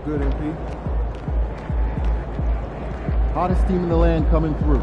Good, MP. Hottest team in the land coming through.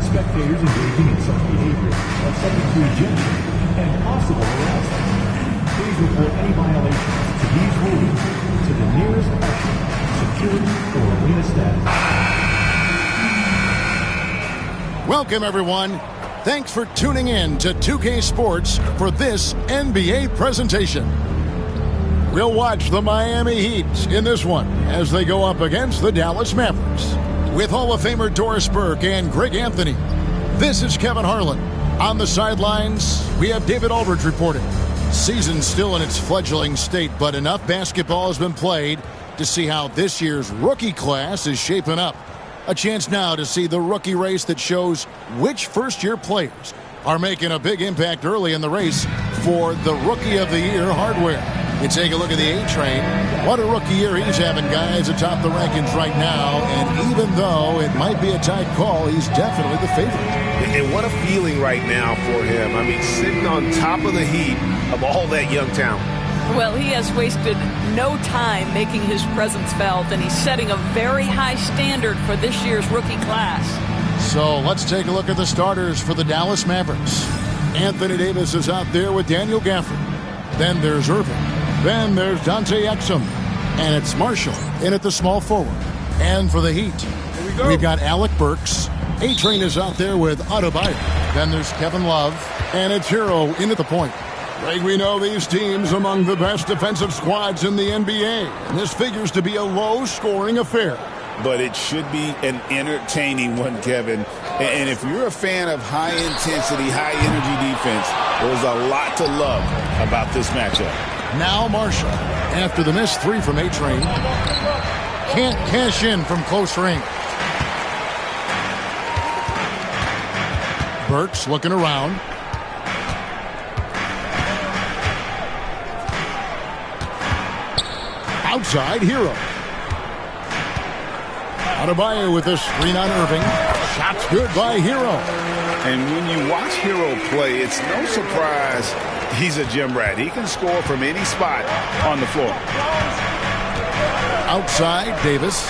Spectators engaging in such behavior are subject to ejection and possible arrest. Please report any violations to these rules to the nearest usher, security, or arena staff. Welcome, everyone. Thanks for tuning in to 2K Sports for this NBA presentation. We'll watch the Miami Heat in this one as they go up against the Dallas Mavericks. With Hall of Famer Doris Burke and Greg Anthony, this is Kevin Harlan. On the sidelines, we have David Aldridge reporting. Season's still in its fledgling state, but enough basketball has been played to see how this year's rookie class is shaping up. A chance now to see the rookie race that shows which first-year players are making a big impact early in the race for the Rookie of the Year hardware. You take a look at the A-Train. What a rookie year he's having, guys, atop the rankings right now. And even though it might be a tight call, he's definitely the favorite. And what a feeling right now for him. I mean, sitting on top of the heap of all that young talent. Well, he has wasted no time making his presence felt, and he's setting a very high standard for this year's rookie class. So let's take a look at the starters for the Dallas Mavericks. Anthony Davis is out there with Daniel Gafford. Then there's Irving. Then there's Dante Exum. And it's Marshall in at the small forward. And for the Heat, we've got Alec Burks. A-Train is out there with Adebayo. Then there's Kevin Love. And it's Hero in at the point. Greg, we know these teams among the best defensive squads in the NBA. And this figures to be a low-scoring affair. But it should be an entertaining one, Kevin. And if you're a fan of high-intensity, high-energy defense, there's a lot to love about this matchup. Now Marshall, after the missed three from A-Train, can't cash in from close range. Burks looking around. Outside, Hero. Adebayo with this screen on Irving. Shots good by Hero. And when you watch Hero play, it's no surprise he's a gym rat. He can score from any spot on the floor. Outside, Davis.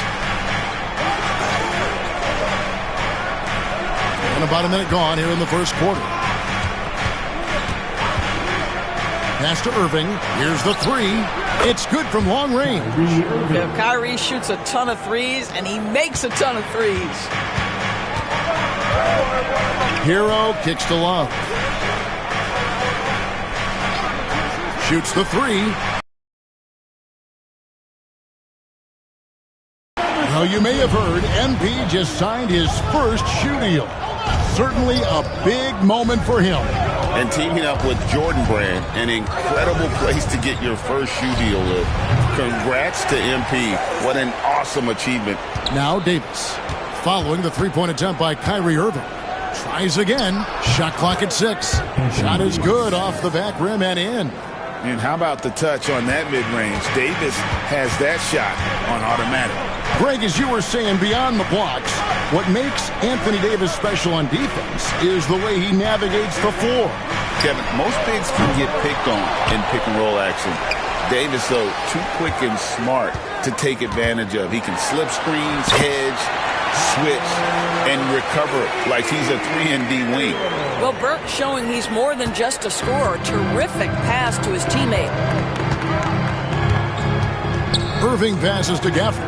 And about a minute gone here in the first quarter. Pass to Irving. Here's the three. It's good from long range. Yeah, Kyrie shoots a ton of threes, and he makes a ton of threes. Hero kicks to Love. Shoots the three. Now you may have heard MP just signed his first shoe deal. Certainly a big moment for him. And teaming up with Jordan Brand, an incredible place to get your first shoe deal with. Congrats to MP. What an awesome achievement. Now Davis, following the three-point attempt by Kyrie Irving. Tries again. Shot clock at 6. Shot is good off the back rim and in. And how about the touch on that mid-range? Davis has that shot on automatic. Greg, as you were saying, beyond the blocks, what makes Anthony Davis special on defense is the way he navigates the floor. Kevin, most bigs can get picked on in pick-and-roll action. Davis, though, too quick and smart to take advantage of. He can slip screens, hedge, switch, and recover like he's a 3-and-D wing. Well, Burke showing he's more than just a scorer. Terrific pass to his teammate. Irving passes to Gafford.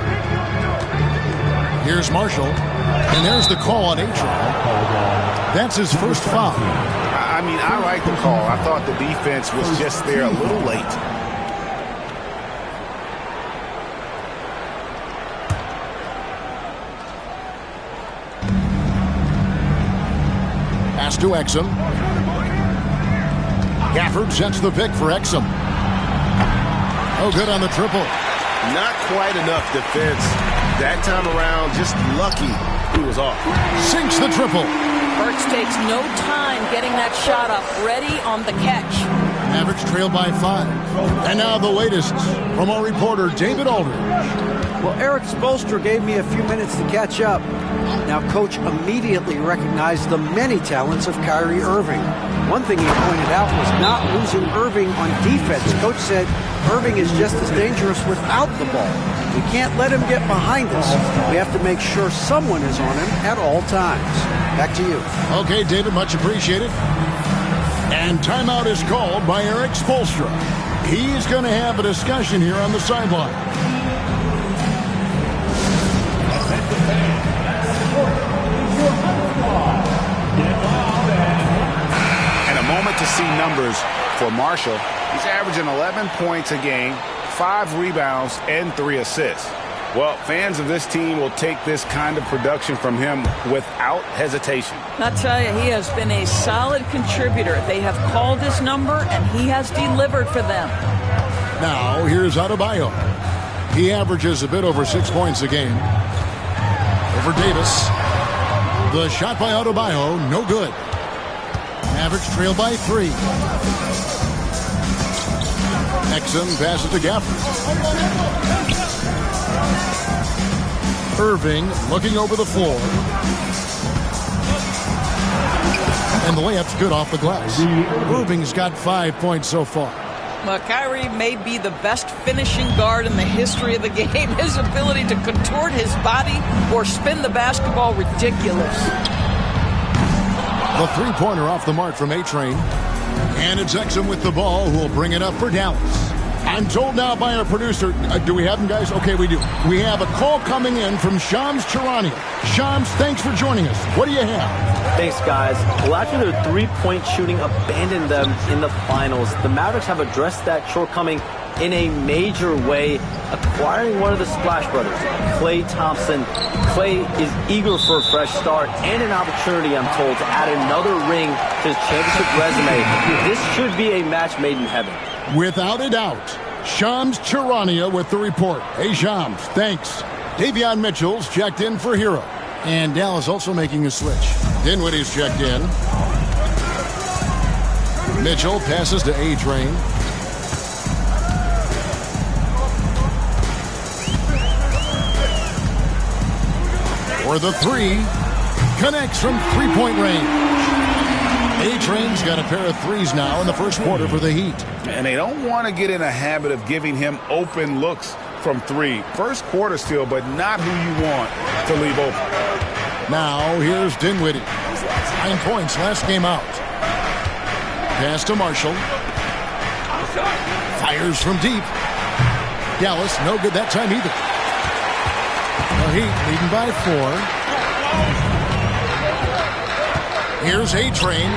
Here's Marshall. And there's the call on A-Train. That's his first foul. I mean, I like the call. I thought the defense was just there a little late. Pass to Exum. Gafford sets the pick for Exum. Oh, good on the triple. Not quite enough defense. That time around, just lucky he was off. Sinks the triple. Burks takes no time getting that shot up, ready on the catch. Mavericks trail by 5. And now the latest from our reporter, David Aldridge. Well, Eric Spoelstra gave me a few minutes to catch up. Now, Coach immediately recognized the many talents of Kyrie Irving. One thing he pointed out was not losing Irving on defense. Coach said Irving is just as dangerous without the ball. We can't let him get behind us. We have to make sure someone is on him at all times. Back to you. Okay, David, much appreciated. And timeout is called by Eric Spoelstra. He's going to have a discussion here on the sideline. To see numbers for Marshall. He's averaging 11 points a game, 5 rebounds, and 3 assists. Well, fans of this team will take this kind of production from him without hesitation. I'll tell you, he has been a solid contributor. They have called his number, and he has delivered for them. Now, here's Adebayo. He averages a bit over 6 points a game. Over Davis. The shot by Adebayo, no good. Mavericks trail by 3. Exum passes to Gafford. Irving looking over the floor. And the layup's good off the glass. Irving's got 5 points so far. Well, Kyrie may be the best finishing guard in the history of the game. His ability to contort his body or spin the basketball, ridiculous. The three-pointer off the mark from A-Train. And it's Exum with the ball, who will bring it up for Dallas. I'm told now by our producer, do we have him, guys? Okay, we do. We have a call coming in from Shams Charania. Shams, thanks for joining us. What do you have? Thanks, guys. Well, after their three-point shooting abandoned them in the finals, the Mavericks have addressed that shortcoming in a major way, acquiring one of the Splash Brothers, Klay Thompson. Klay is eager for a fresh start and an opportunity, I'm told, to add another ring to his championship resume. This should be a match made in heaven. Without a doubt. Shams Charania with the report. Hey, Shams, thanks. Davion Mitchell's checked in for Hero. And Dallas also making a switch. Dinwiddie's checked in. Mitchell passes to A-Train. For the 3, connects from three-point range. A-Train's got a pair of threes now in the first quarter for the Heat. And they don't want to get in a habit of giving him open looks from 3. First quarter still, but not who you want to leave open. Now here's Dinwiddie. 9 points last game out. Pass to Marshall. Fires from deep. Dallas, no good that time either. The Heat leading by 4. Here's A-Train.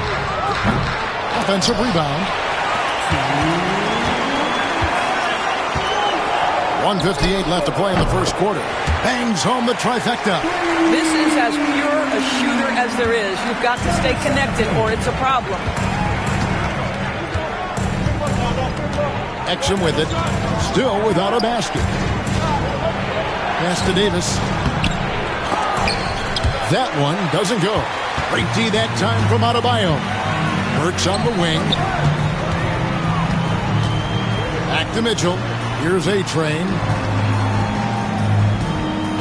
Offensive rebound. 1:58 left to play in the first quarter. Bangs home the trifecta. This is as pure a shooter as there is. You've got to stay connected or it's a problem. Exum with it. Still without a basket. Pass to Davis. That one doesn't go. Great D that time from PropahYO. Works on the wing. Back to Mitchell. Here's A-Train.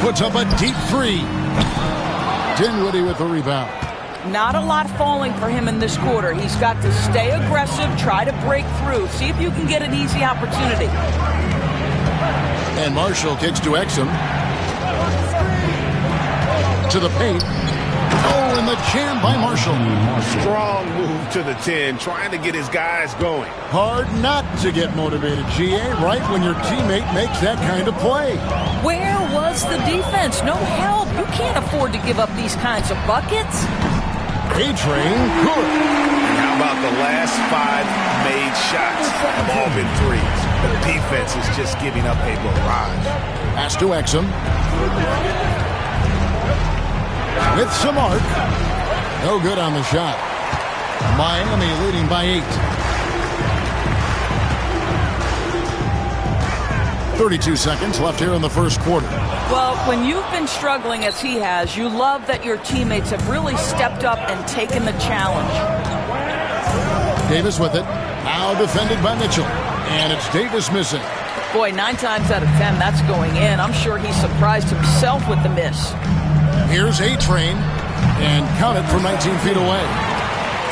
Puts up a deep three. Dinwiddie with the rebound. Not a lot falling for him in this quarter. He's got to stay aggressive, try to break through. See if you can get an easy opportunity. And Marshall kicks to Exum. To the paint. Oh, and the jam by Marshall. Strong move to the 10, trying to get his guys going. Hard not to get motivated, GA, right when your teammate makes that kind of play. Where was the defense? No help. You can't afford to give up these kinds of buckets. A-Train, good. And how about the last 5 made shots have all been threes? The defense is just giving up a barrage. Pass to Exum. With some arc. No good on the shot. Miami leading by 8. 32 seconds left here in the first quarter. Well, when you've been struggling as he has, you love that your teammates have really stepped up and taken the challenge. Davis with it. Now defended by Mitchell. And it's Davis missing. Boy, 9 times out of 10, that's going in. I'm sure he surprised himself with the miss. Here's A-Train. And count it from 19 feet away.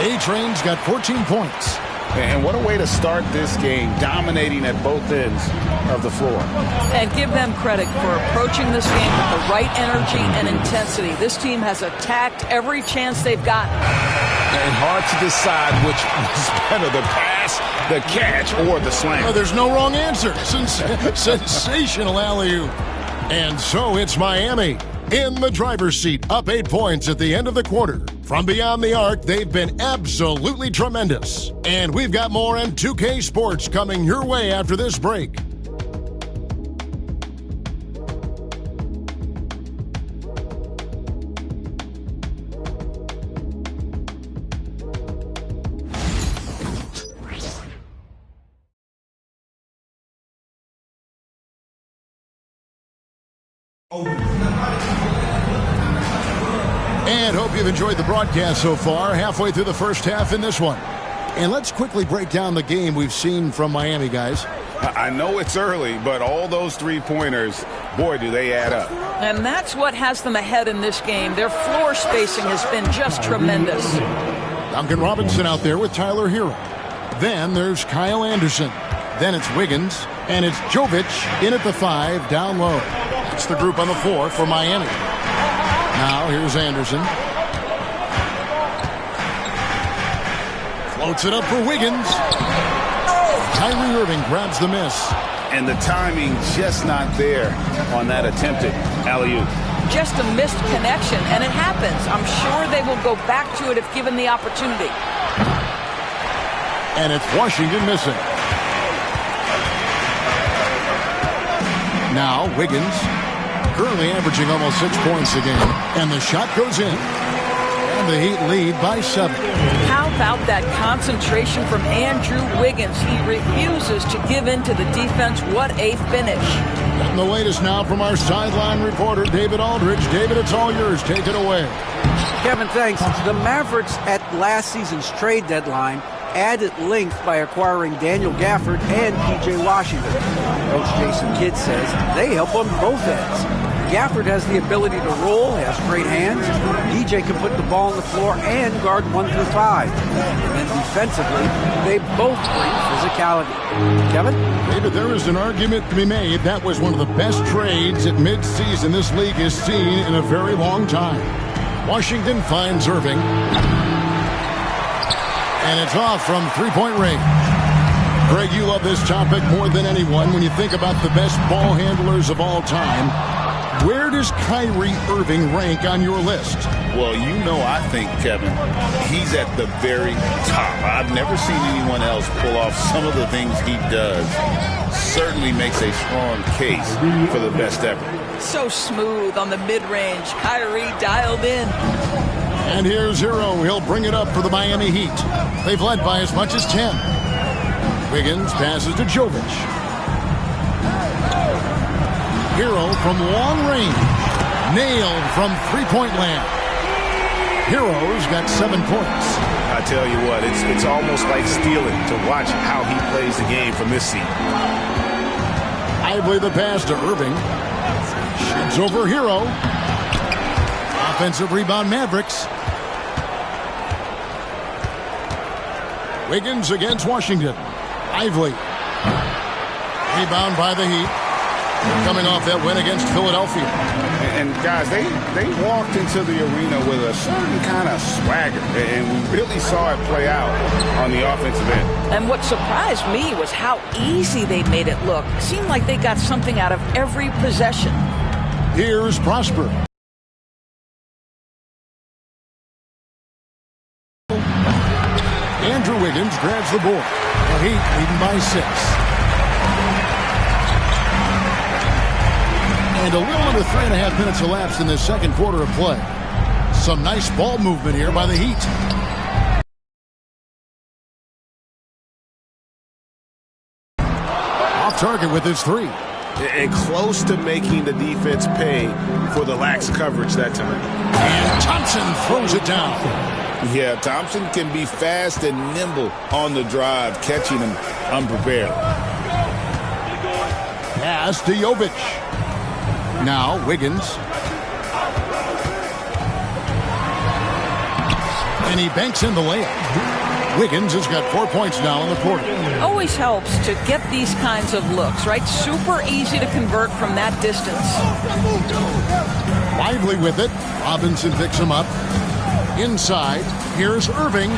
A-Train's got 14 points. And what a way to start this game, dominating at both ends of the floor. And give them credit for approaching this game with the right energy and intensity. This team has attacked every chance they've gotten. And hard to decide which was better, the pass, the catch, or the slam. Oh, there's no wrong answer. Sensational alley-oop. And so it's Miami in the driver's seat, up 8 points at the end of the quarter. From beyond the arc, they've been absolutely tremendous. And we've got more in 2K Sports coming your way after this break. And hope you've enjoyed the broadcast so far, halfway through the first half in this one. And let's quickly break down the game we've seen from Miami, guys. I know it's early, but all those three-pointers, boy, do they add up. And that's what has them ahead in this game. Their floor spacing has been just tremendous. Duncan Robinson out there with Tyler Hero. Then there's Kyle Anderson. Then it's Wiggins. And it's Jovic in at the 5, down low. That's the group on the floor for Miami. Now here's Anderson. Floats it up for Wiggins. Kyrie Irving grabs the miss. And the timing just not there on that attempted alley-oop. Just a missed connection, and it happens. I'm sure they will go back to it if given the opportunity. And it's Washington missing. Now Wiggins, currently averaging almost 6 points a game. And the shot goes in. And the Heat lead by 7. How about that concentration from Andrew Wiggins? He refuses to give in to the defense. What a finish. And the latest now from our sideline reporter, David Aldridge. David, it's all yours. Take it away. Kevin, thanks. The Mavericks at last season's trade deadline added length by acquiring Daniel Gafford and P.J. Washington. Coach Jason Kidd says they help on both ends. Gafford has the ability to roll, has great hands. P.J. can put the ball on the floor and guard 1 through 5. And then defensively, they both bring physicality. Kevin? David, there is an argument to be made. That was one of the best trades at midseason this league has seen in a very long time. Washington finds Irving. And it's off from three-point range. Greg, you love this topic more than anyone when you think about the best ball handlers of all time. Where does Kyrie Irving rank on your list? Well, you know, I think, Kevin, he's at the very top. I've never seen anyone else pull off some of the things he does. Certainly makes a strong case for the best ever. So smooth on the mid-range. Kyrie dialed in. And here's Hero. He'll bring it up for the Miami Heat. They've led by as much as 10. Wiggins passes to Jovic. Hero from long range. Nailed from three-point land. Hero's got 7 points. I tell you what, it's almost like stealing to watch how he plays the game from this seat. Lively the pass to Irving. Shoots over Hero. Offensive rebound Mavericks. Wiggins against Washington. Lively. Rebound by the Heat. Coming off that win against Philadelphia. And guys, they walked into the arena with a certain kind of swagger, and we really saw it play out on the offensive end. And what surprised me was how easy they made it look. It seemed like they got something out of every possession. Here's Prosper. Andrew Wiggins grabs the board. The Heat leading by 6. And a little under 3.5 minutes elapsed in the second quarter of play. Some nice ball movement here by the Heat. Off target with his 3. And close to making the defense pay for the lax coverage that time. And Thompson throws it down. Yeah, Thompson can be fast and nimble on the drive, catching him unprepared. Pass to Jovic. Now Wiggins. And he banks in the layup. Wiggins has got 4 points now in the quarter. Always helps to get these kinds of looks, right? Super easy to convert from that distance. Lively with it. Robinson picks him up. Inside, here's Irving.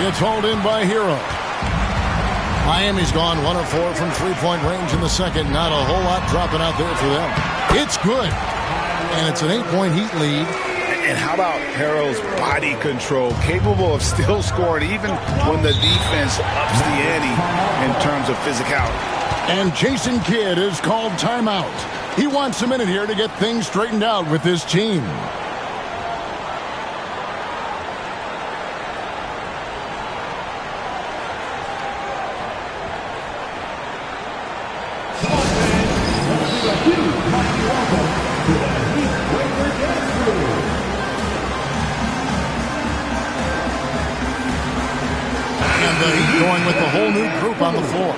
It's hauled in by Hero. Miami's gone 1 of 4 from three-point range in the second. Not a whole lot dropping out there for them. It's good. And it's an 8-point Heat lead. And how about Harrell's body control, capable of still scoring even when the defense ups the ante in terms of physicality. And Jason Kidd is called timeout. He wants a minute here to get things straightened out with his team. Going with the whole new group on the floor.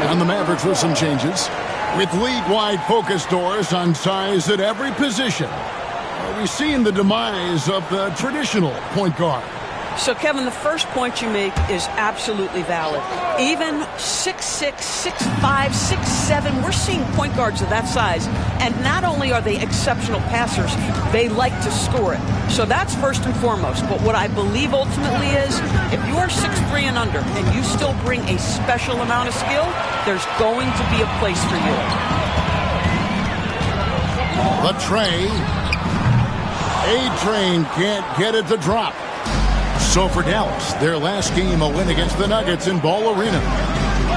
And the Mavericks with some changes. With league-wide focus doors on size at every position. Are we seeing the demise of the traditional point guard? So, Kevin, the first point you make is absolutely valid. Even 6'6", 6'5", 6'7", we're seeing point guards of that size. And not only are they exceptional passers, they like to score it. So that's first and foremost. But what I believe ultimately is, if you are 6'3" and under, and you still bring a special amount of skill, there's going to be a place for you. The tray. A-Train can't get it to drop. So for Dallas, their last game, a win against the Nuggets in Ball Arena.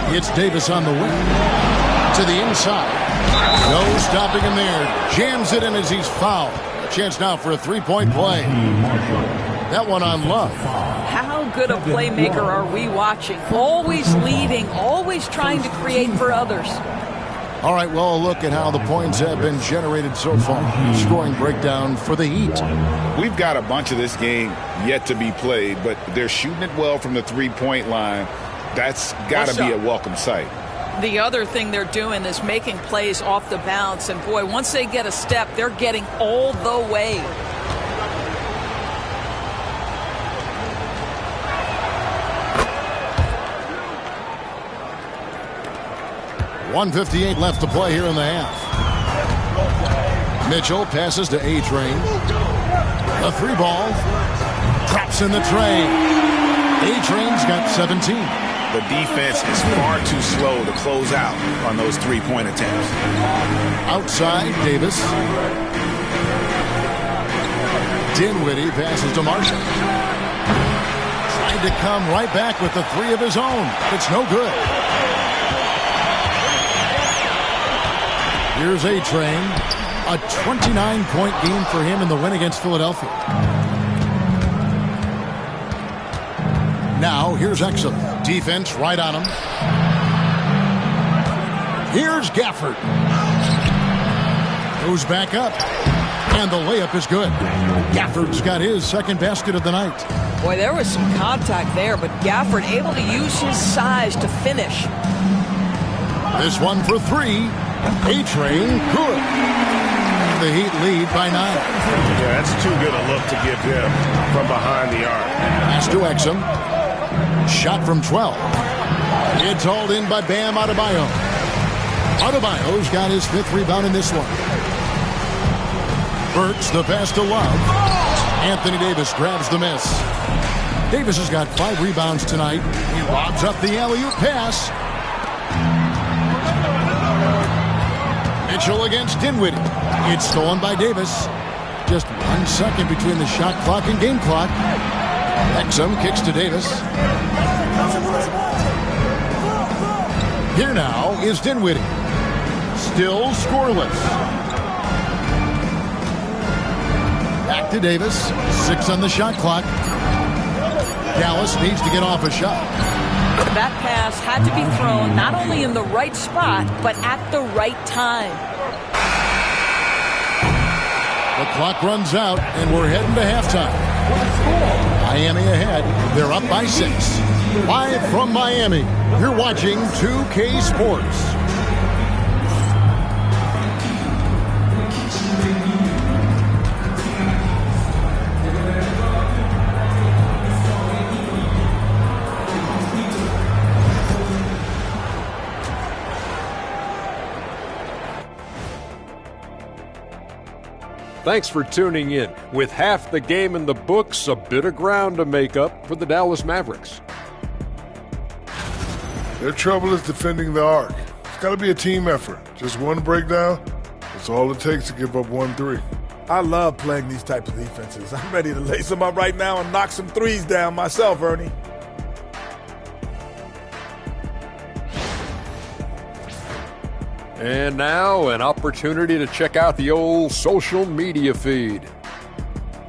It's Davis on the wing. To the inside. No stopping him there. Jams it in as he's fouled. A chance now for a three-point play. That one on Love. How good a playmaker are we watching? Always leading, always trying to create for others. All right, well, look at how the points have been generated so far. Scoring breakdown for the Heat. We've got a bunch of this game yet to be played, but they're shooting it well from the three-point line. That's got to be a welcome sight. The other thing they're doing is making plays off the bounce. And, boy, once they get a step, they're getting all the way. .158 left to play here in the half. Mitchell passes to A-Train. The three ball. Drops in the train. A-Train's got 17. The defense is far too slow to close out on those three-point attempts. Outside, Davis. Dinwiddie passes to Marshall. Tried to come right back with the three of his own. It's no good. Here's A-Train. A 29-point game for him in the win against Philadelphia. Now, here's Exum. Defense right on him. Here's Gafford. Goes back up. And the layup is good. Gafford's got his second basket of the night. Boy, there was some contact there, but Gafford able to use his size to finish. This one for three. A-Train, good. The Heat lead by 9. Yeah, that's too good a look to give him from behind the arc. Pass to Exum. Shot from 12. It's hauled in by Bam Adebayo. Adebayo's got his 5th rebound in this one. Burks the pass to Love. Anthony Davis grabs the miss. Davis has got 5 rebounds tonight. He lobs up the alley-oop pass. Mitchell against Dinwiddie. It's stolen by Davis. Just 1 second between the shot clock and game clock. Exum kicks to Davis. Here now is Dinwiddie. Still scoreless. Back to Davis. 6 on the shot clock. Dallas needs to get off a shot. That pass had to be thrown not only in the right spot, but at the right time. The clock runs out, and we're heading to halftime. Miami ahead. They're up by 6. Live from Miami, you're watching 2K Sports. Thanks for tuning in. With half the game in the books, a bit of ground to make up for the Dallas Mavericks. Their trouble is defending the arc. It's got to be a team effort. Just one breakdown, that's all it takes to give up 1 3. I love playing these types of defenses. I'm ready to lace them up right now and knock some threes down myself, Ernie. And now, an opportunity to check out the old social media feed.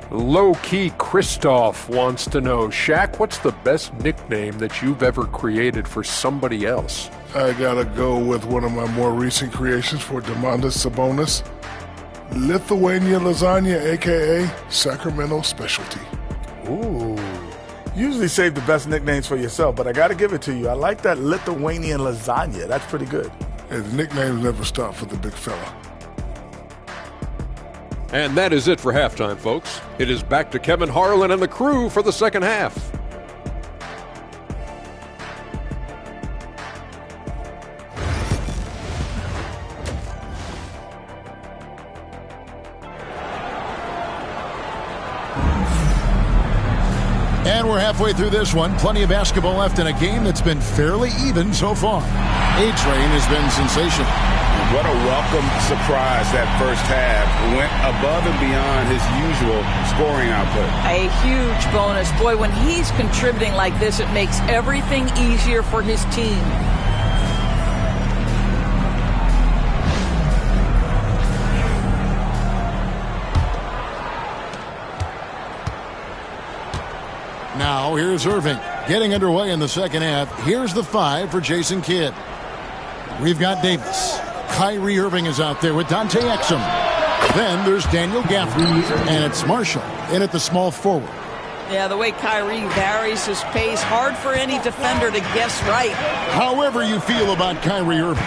Low-Key Christoph wants to know, Shaq, what's the best nickname that you've ever created for somebody else? I gotta go with one of my more recent creations for Domantas Sabonis. Lithuania Lasagna, a.k.a. Sacramento Specialty. Ooh. Usually save the best nicknames for yourself, but I got to give it to you. I like that Lithuanian Lasagna. That's pretty good. And the nicknames never stop for the big fella. And that is it for halftime, folks. It is back to Kevin Harlan and the crew for the second half. And we're halfway through this one. Plenty of basketball left in a game that's been fairly even so far. A-Train has been sensational. What a welcome surprise that first half. Went above and beyond his usual scoring output. A huge bonus. Boy, when he's contributing like this, it makes everything easier for his team. Now, here's Irving getting underway in the second half. Here's the 5 for Jason Kidd. We've got Davis. Kyrie Irving is out there with Dante Exum. Then there's Daniel Gafford, and it's Marshall in at the small forward. Yeah, the way Kyrie varies his pace, hard for any defender to guess right. However you feel about Kyrie Irving,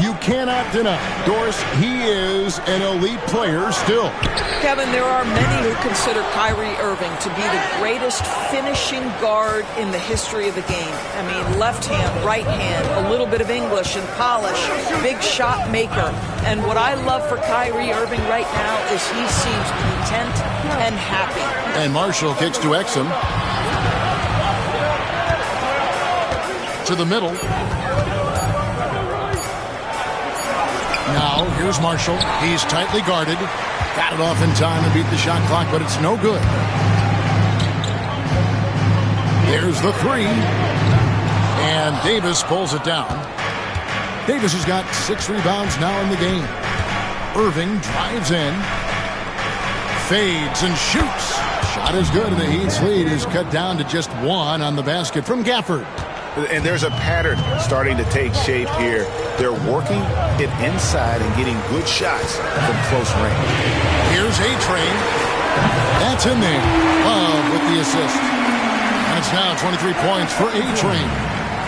you cannot deny, Doris, he is an elite player still. Kevin, there are many who consider Kyrie Irving to be the greatest finishing guard in the history of the game. I mean, left hand, right hand, a little bit of English and polish, big shot maker. And what I love for Kyrie Irving right now is he seems content and happy. And Marshall kicks to Exum. To the middle. Now, here's Marshall. He's tightly guarded. Got it off in time and beat the shot clock, but it's no good. There's the 3. And Davis pulls it down. Davis has got 6 rebounds now in the game. Irving drives in. Fades and shoots. Shot is good, and the Heat's lead is cut down to just 1 on the basket from Gafford. And there's a pattern starting to take shape here. They're working it inside and getting good shots from close range. Here's A-Train. That's in there. Love with the assist. And it's now 23 points for A-Train.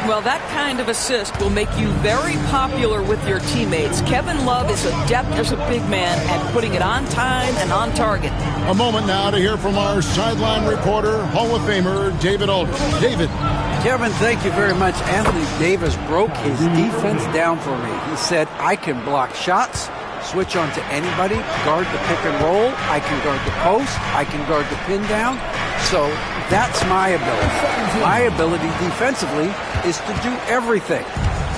Well, that kind of assist will make you very popular with your teammates. Kevin Love is adept as a big man at putting it on time and on target. A moment now to hear from our sideline reporter, Hall of Famer David Aldridge. David. Kevin, thank you very much. Anthony Davis broke his defense down for me. He said, I can block shots, switch on to anybody, guard the pick and roll, I can guard the post, I can guard the pin down. So that's my ability. My ability defensively is to do everything.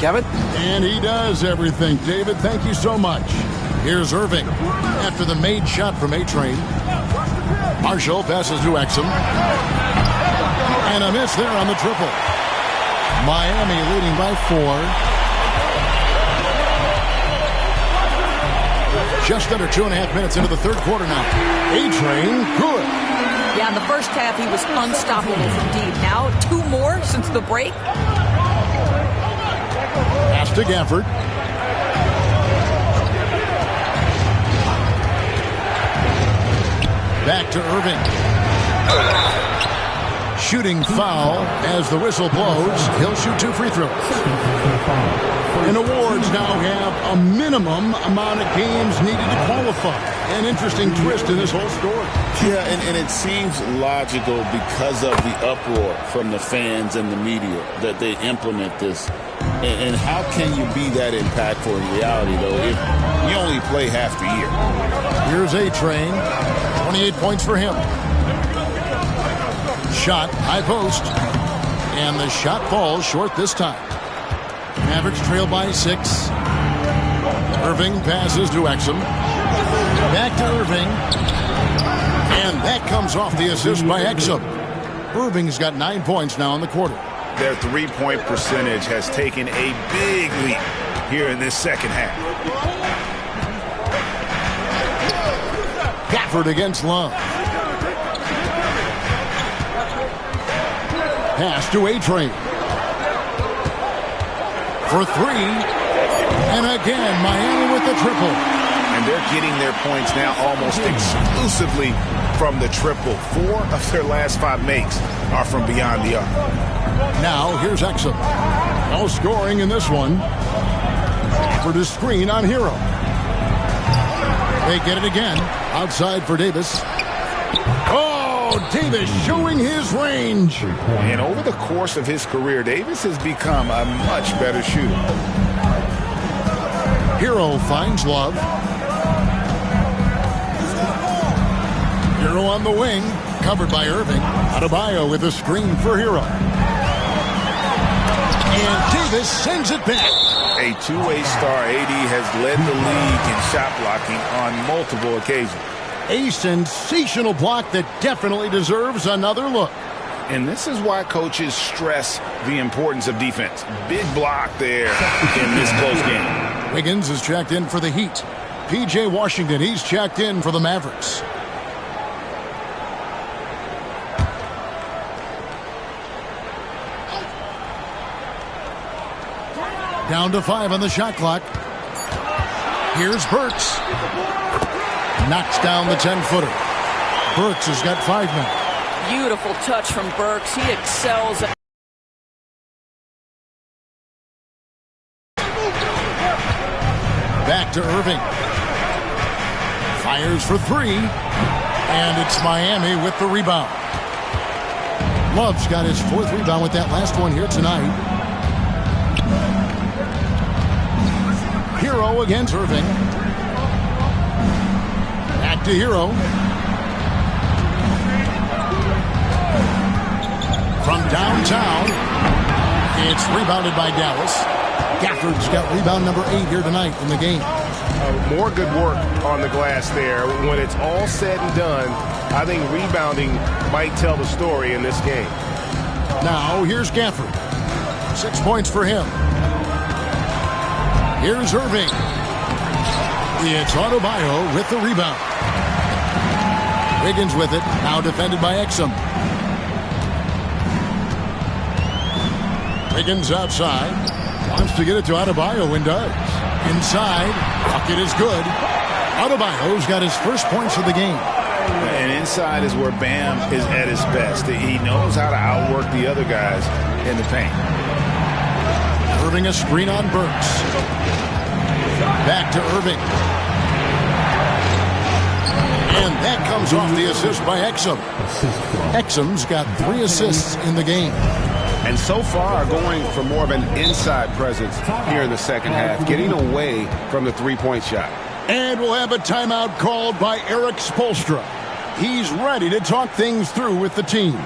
Kevin? And he does everything. David, thank you so much. Here's Irving after the made shot from A-Train. Marshall passes to Exum. And a miss there on the triple. Miami leading by 4. Just under 2.5 minutes into the third quarter now. A-Train, good. Yeah, in the first half, he was unstoppable from deep. Now, 2 more since the break. Pass to Gafford. Back to Irving. Shooting foul as the whistle blows. He'll shoot 2 free throws. And awards now have a minimum amount of games needed to qualify. An interesting twist in this whole story. Yeah, and it seems logical because of the uproar from the fans and the media that they implement this. And how can you be that impactful in reality, though, if you only play half the year? Here's A-Train. 28 points for him. Shot, high post. And the shot falls short this time. Mavericks trail by 6. Irving passes to Exum. Back to Irving. And that comes off the assist by Exum. Irving's got 9 points now in the quarter. Their three-point percentage has taken a big leap here in this second half. Gafford against Love. Pass to A-Train. For 3. And again, Miami with the triple. And they're getting their points now almost exclusively from the triple. 4 of their last 5 makes are from beyond the arc. Now, here's Exum. No scoring in this one. For the screen on Hero. They get it again. Outside for Davis. Oh, Davis showing his range. And over the course of his career, Davis has become a much better shooter. Hero finds Love. Hero on the wing, covered by Irving. PropahYO with a screen for Hero. And Davis sends it back. A two-way star, AD has led the league in shot blocking on multiple occasions. A sensational block that definitely deserves another look. And this is why coaches stress the importance of defense. Big block there in this close game. Wiggins is checked in for the Heat. P.J. Washington, he's checked in for the Mavericks. Down to 5 on the shot clock. Here's Burks. Knocks down the 10-footer. Burks has got 5 now. Beautiful touch from Burks. He excels at back to Irving. Fires for 3. And it's Miami with the rebound. Love's got his 4th rebound with that last one here tonight. Hero against Irving. Back to Hero. From downtown, it's rebounded by Dallas. Gafford's got rebound number 8 here tonight in the game. More good work on the glass there. When it's all said and done, I think rebounding might tell the story in this game. Now, here's Gafford. 6 points for him. Here's Irving. It's PropahYO with the rebound. Wiggins with it, now defended by Exum. Wiggins outside. Wants to get it to Adebayo and does. Inside. Bucket is good. Adebayo's got his first points of the game. And inside is where Bam is at his best. He knows how to outwork the other guys in the paint. Irving a screen on Burks. Back to Irving. And that comes off the assist by Exum. Exum's got 3 assists in the game. And so far going for more of an inside presence here in the second half, getting away from the three-point shot. And we'll have a timeout called by Eric Spoelstra. He's ready to talk things through with the team.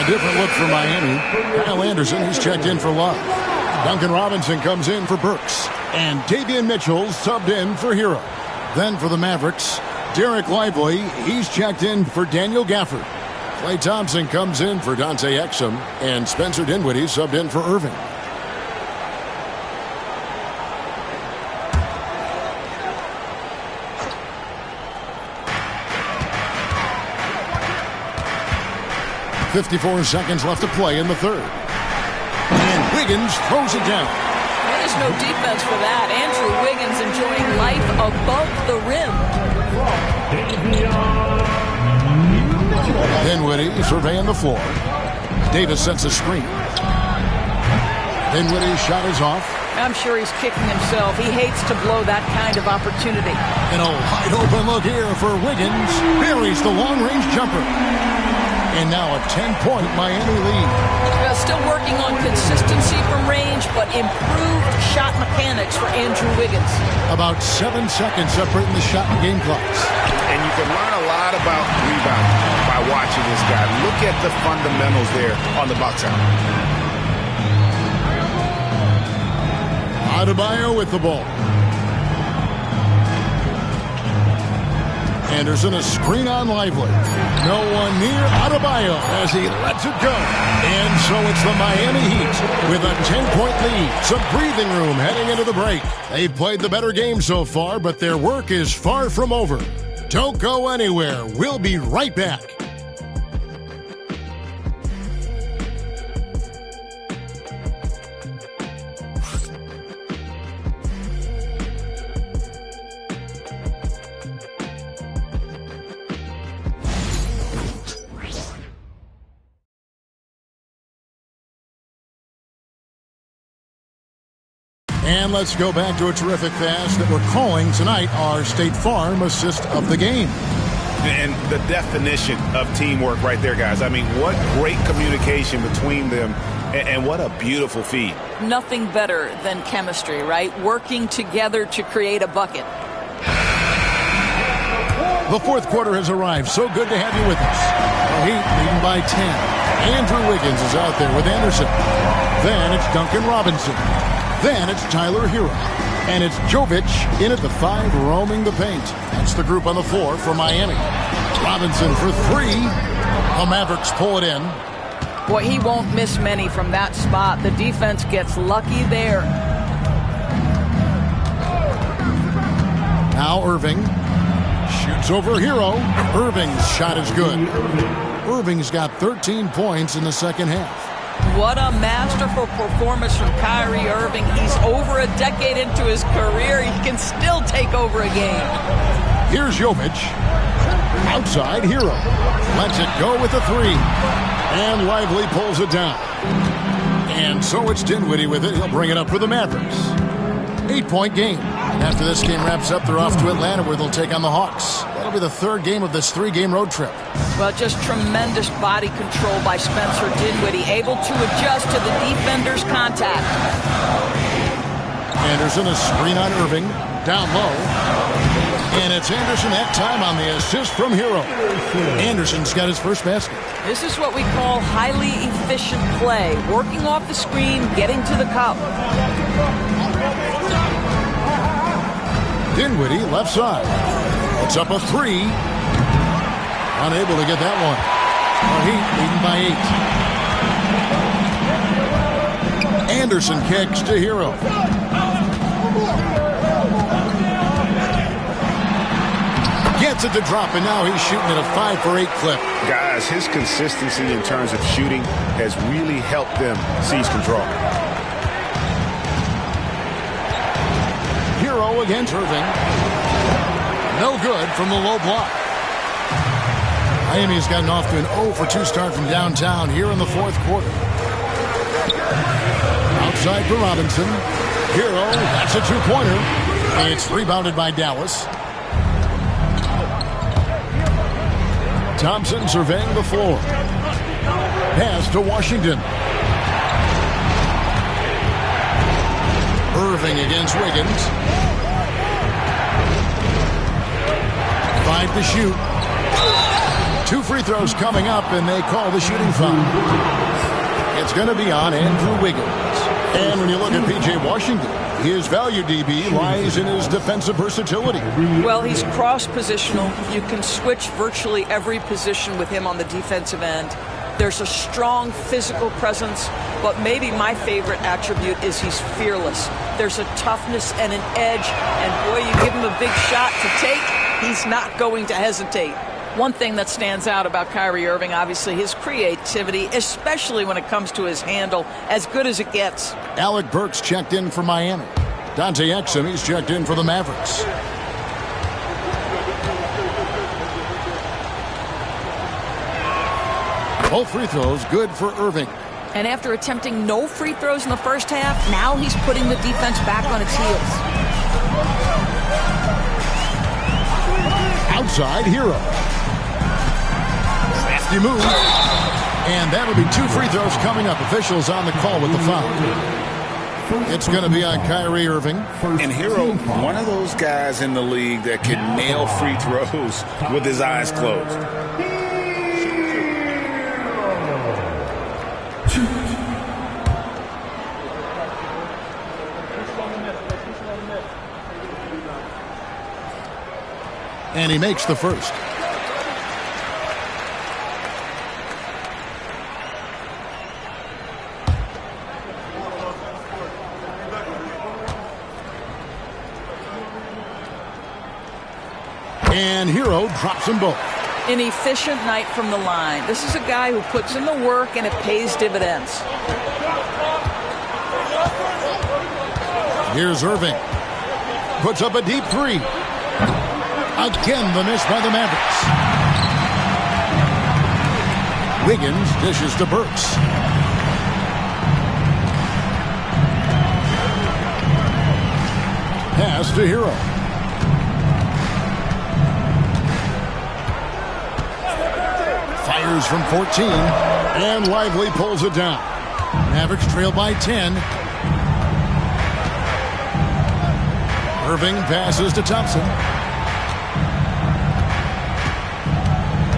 Different look for Miami. Kyle Anderson, he's checked in for Love. Duncan Robinson comes in for Burks. And Davion Mitchell subbed in for Hero. Then for the Mavericks, Derek Lively, he's checked in for Daniel Gafford. Klay Thompson comes in for Dante Exum. And Spencer Dinwiddie subbed in for Irving. .54 seconds left to play in the third. And Wiggins throws it down. There's no defense for that. Andrew Wiggins enjoying life above the rim. Dinwiddie surveying the floor. Davis sets a screen. Dinwiddie's shot is off. I'm sure he's kicking himself. He hates to blow that kind of opportunity. And a wide open look here for Wiggins. Buries the long-range jumper. And now a 10-point Miami lead. Still working on consistency from range, but improved shot mechanics for Andrew Wiggins. About 7 seconds separating the shot and game clocks. And you can learn a lot about rebounding by watching this guy. Look at the fundamentals there on the box out. Adebayo with the ball. Anderson a screen on Lively. No one near Adebayo as he lets it go. And so it's the Miami Heat with a 10-point lead. Some breathing room heading into the break. They've played the better game so far, but their work is far from over. Don't go anywhere. We'll be right back. And let's go back to a terrific pass that we're calling tonight our State Farm assist of the game. And the definition of teamwork right there, guys. I mean, what great communication between them, and what a beautiful feed. Nothing better than chemistry, right? Working together to create a bucket. The fourth quarter has arrived. So good to have you with us. The Heat leading by 10. Andrew Wiggins is out there with Anderson. Then it's Duncan Robinson. Then it's Tyler Hero. And it's Jovic in at the 5, roaming the paint. That's the group on the floor for Miami. Robinson for 3. The Mavericks pull it in. Boy, he won't miss many from that spot. The defense gets lucky there. Now Irving shoots over Hero. Irving's shot is good. Irving's got 13 points in the second half. What a masterful performance from Kyrie Irving. He's over a decade into his career. He can still take over a game. Here's Jovic. Outside, Hero. Lets it go with a three. And Lively pulls it down. And so it's Dinwiddie with it. He'll bring it up for the Mavericks. 8-point game. And after this game wraps up, they're off to Atlanta where they'll take on the Hawks. That'll be the third game of this 3-game road trip. Well, just tremendous body control by Spencer Dinwiddie, able to adjust to the defender's contact. Anderson, a screen on Irving, down low. And it's Anderson that time on the assist from Hero. Anderson's got his first basket. This is what we call highly efficient play, working off the screen, getting to the cup. Dinwiddie, left side. It's up a three. Unable to get that one. The Heat leading by 8. Anderson kicks to Hero. Gets it to drop, and now he's shooting at a 5-for-8 clip. Guys, his consistency in terms of shooting has really helped them seize control. Hero against Irving. No good from the low block. Miami's gotten off to an 0-for-2 start from downtown here in the fourth quarter. Outside for Robinson. Hero, that's a two-pointer. It's rebounded by Dallas. Thompson surveying the floor. Pass to Washington. Irving against Wiggins. 5 to shoot. 2 free throws coming up, and they call the shooting foul. It's going to be on Andrew Wiggins. And when you look at P.J. Washington, his value, DB, lies in his defensive versatility. Well, he's cross-positional. You can switch virtually every position with him on the defensive end. There's a strong physical presence, but maybe my favorite attribute is he's fearless. There's a toughness and an edge, and boy, you give him a big shot to take, he's not going to hesitate. One thing that stands out about Kyrie Irving, obviously, his creativity, especially when it comes to his handle, as good as it gets. Alec Burks checked in for Miami. Dante Exum, he's checked in for the Mavericks. Both free throws good for Irving. And after attempting no free throws in the first half, now he's putting the defense back on its heels. Outside, Hero. Crafty move. And that'll be 2 free throws coming up. Officials on the call with the foul. It's going to be on Kyrie Irving. And Hero, one of those guys in the league that can nail free throws with his eyes closed. And he makes the first. And Hero drops them both. An efficient night from the line. This is a guy who puts in the work and it pays dividends. Here's Irving. Puts up a deep three. Again, the miss by the Mavericks. Wiggins dishes to Burks. Pass to Hero. Fires from 14. And Lively pulls it down. Mavericks trail by 10. Irving passes to Thompson.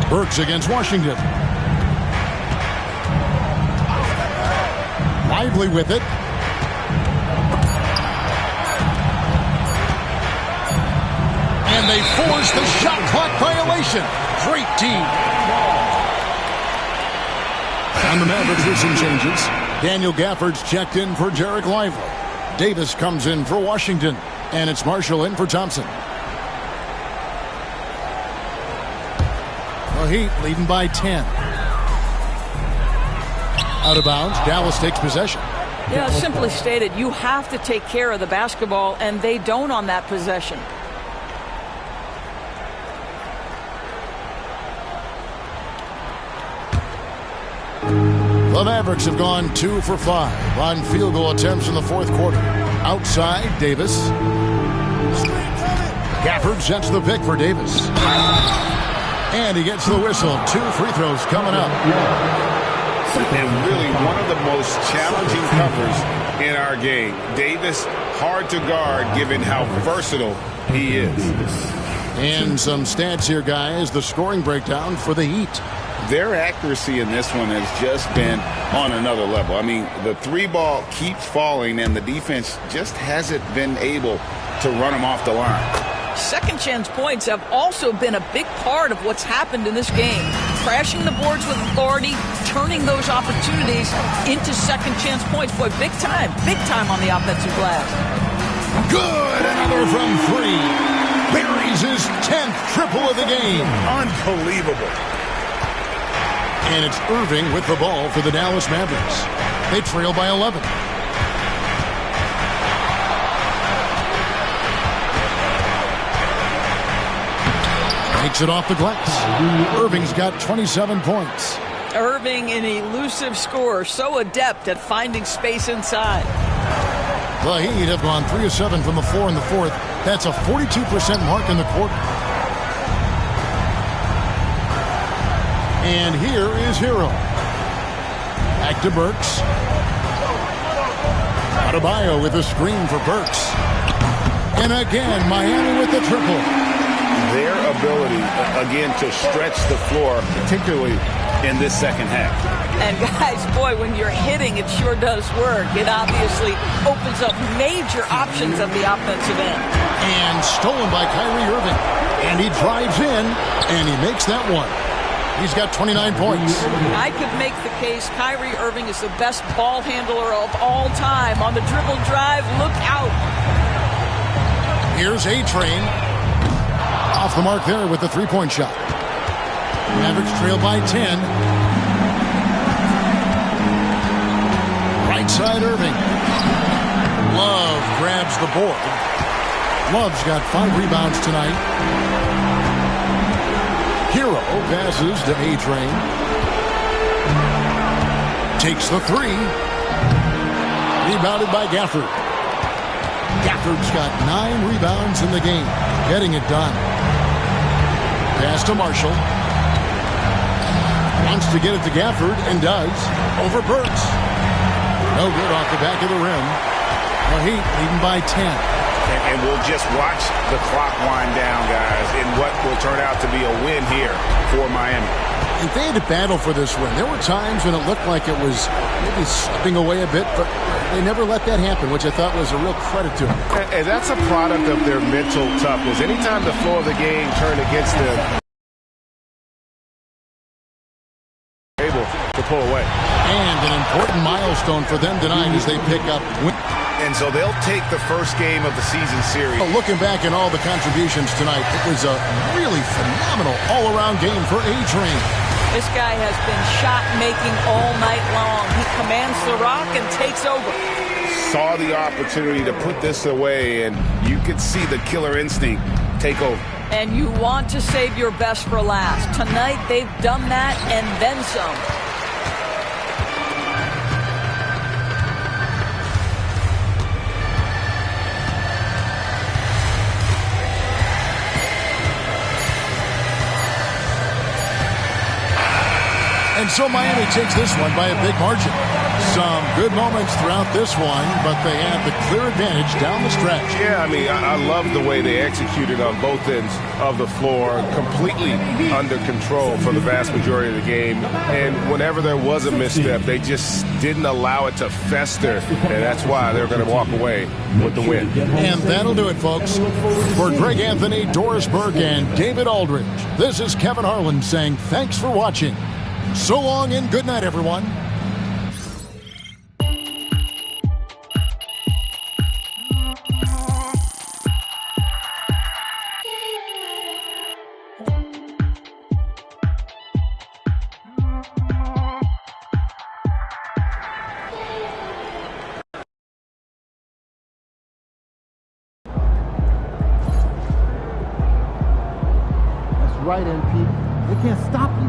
Burks against Washington. Lively with it. And they force the shot clock violation. Great team. On the Mavericks with some changes. Daniel Gafford's checked in for Jarek Lively. Davis comes in for Washington. And it's Marshall in for Thompson. Heat leading by 10. Out of bounds. Dallas takes possession. Yeah, simply stated, you have to take care of the basketball, and they don't on that possession. The Mavericks have gone 2 for 5 on field goal attempts in the fourth quarter. Outside, Davis. Gafford sets the pick for Davis. And he gets the whistle. 2 free throws coming up. And really one of the most challenging covers in our game. Davis, hard to guard given how versatile he is. And some stats here, guys. The scoring breakdown for the Heat. Their accuracy in this one has just been on another level. I mean, the three ball keeps falling, and the defense just hasn't been able to run them off the line. Second chance points have also been a big part of what's happened in this game. Crashing the boards with authority, turning those opportunities into second chance points. Boy, big time on the offensive glass. Good, another from 3. Buries his 10th triple of the game. Unbelievable. And it's Irving with the ball for the Dallas Mavericks. They trail by 11. Makes it off the glass. Irving's got 27 points. Irving, an elusive scorer, so adept at finding space inside. The Heat have gone 3 of 7 from the floor in the fourth. That's a 42% mark in the quarter. And here is Hero. Back to Burks. PropahYO with a screen for Burks. And again, Miami with the triple. Their ability, again, to stretch the floor, particularly in this second half. And guys, boy, when you're hitting, it sure does work. It obviously opens up major options at the offensive end. And stolen by Kyrie Irving. And he drives in, and he makes that one. He's got 29 points. I could make the case Kyrie Irving is the best ball handler of all time. On the dribble drive, look out. Here's A-Train. Off the mark there with the three-point shot. Mavericks trail by 10. Right side, Irving. Love grabs the board. Love's got 5 rebounds tonight. Hero passes to A-Train. Takes the 3. Rebounded by Gafford. Gafford's got 9 rebounds in the game. Getting it done. Pass to Marshall. Wants to get it to Gafford and does. Over Burks. No good off the back of the rim. The Heat leading by 10. And we'll just watch the clock wind down, guys, in what will turn out to be a win here for Miami. And they had to battle for this win. There were times when it looked like it was maybe slipping away a bit, but they never let that happen, which I thought was a real credit to them. And that's a product of their mental toughness. Anytime the flow of the game turned against them, able to pull away. And an important milestone for them tonight as they pick up win. And so they'll take the first game of the season series. Looking back at all the contributions tonight, it was a really phenomenal all-around game for A-Train. This guy has been shot-making all night long. He commands the rock and takes over. Saw the opportunity to put this away, and you could see the killer instinct take over. And you want to save your best for last. Tonight, they've done that and then some. And so Miami takes this one by a big margin. Some good moments throughout this one, but they have the clear advantage down the stretch. Yeah, I mean, I love the way they executed on both ends of the floor, completely under control for the vast majority of the game. And whenever there was a misstep, they just didn't allow it to fester, and that's why they're going to walk away with the win. And that'll do it, folks. For Greg Anthony, Doris Burke, and David Aldridge, this is Kevin Harlan saying thanks for watching. So long and good night, everyone. right, MP. They can't stop you.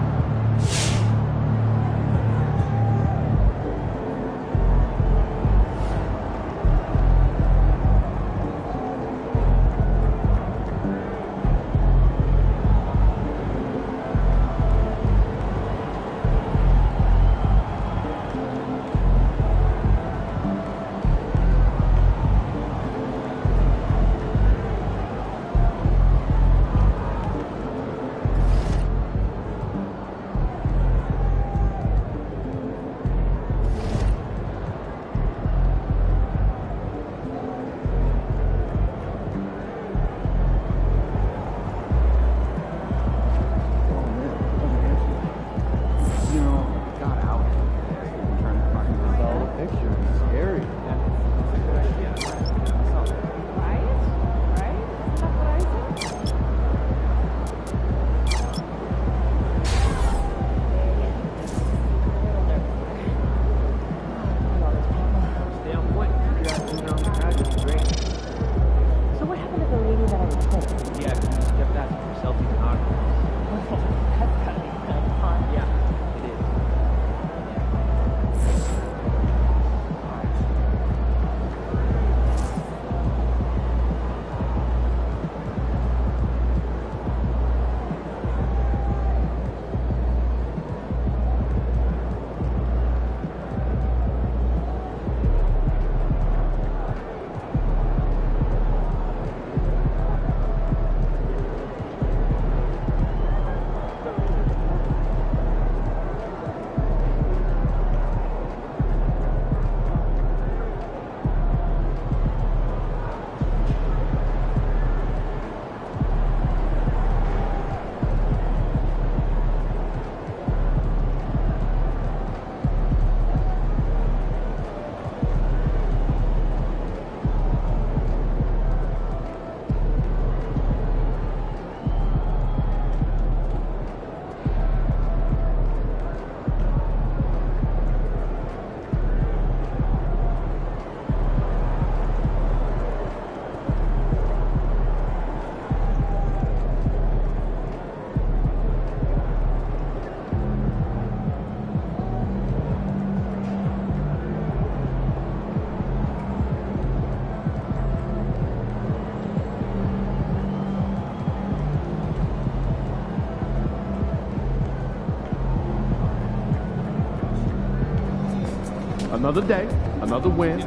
Another day, another win.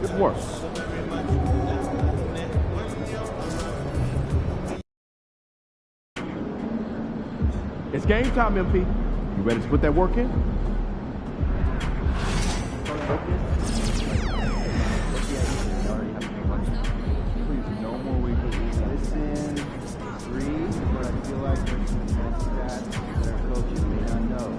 Good work. It's game time, MP. You ready to put that work in? Please, no more weaknesses. Listen, breathe, but I feel like there's some things that their coaches may not know.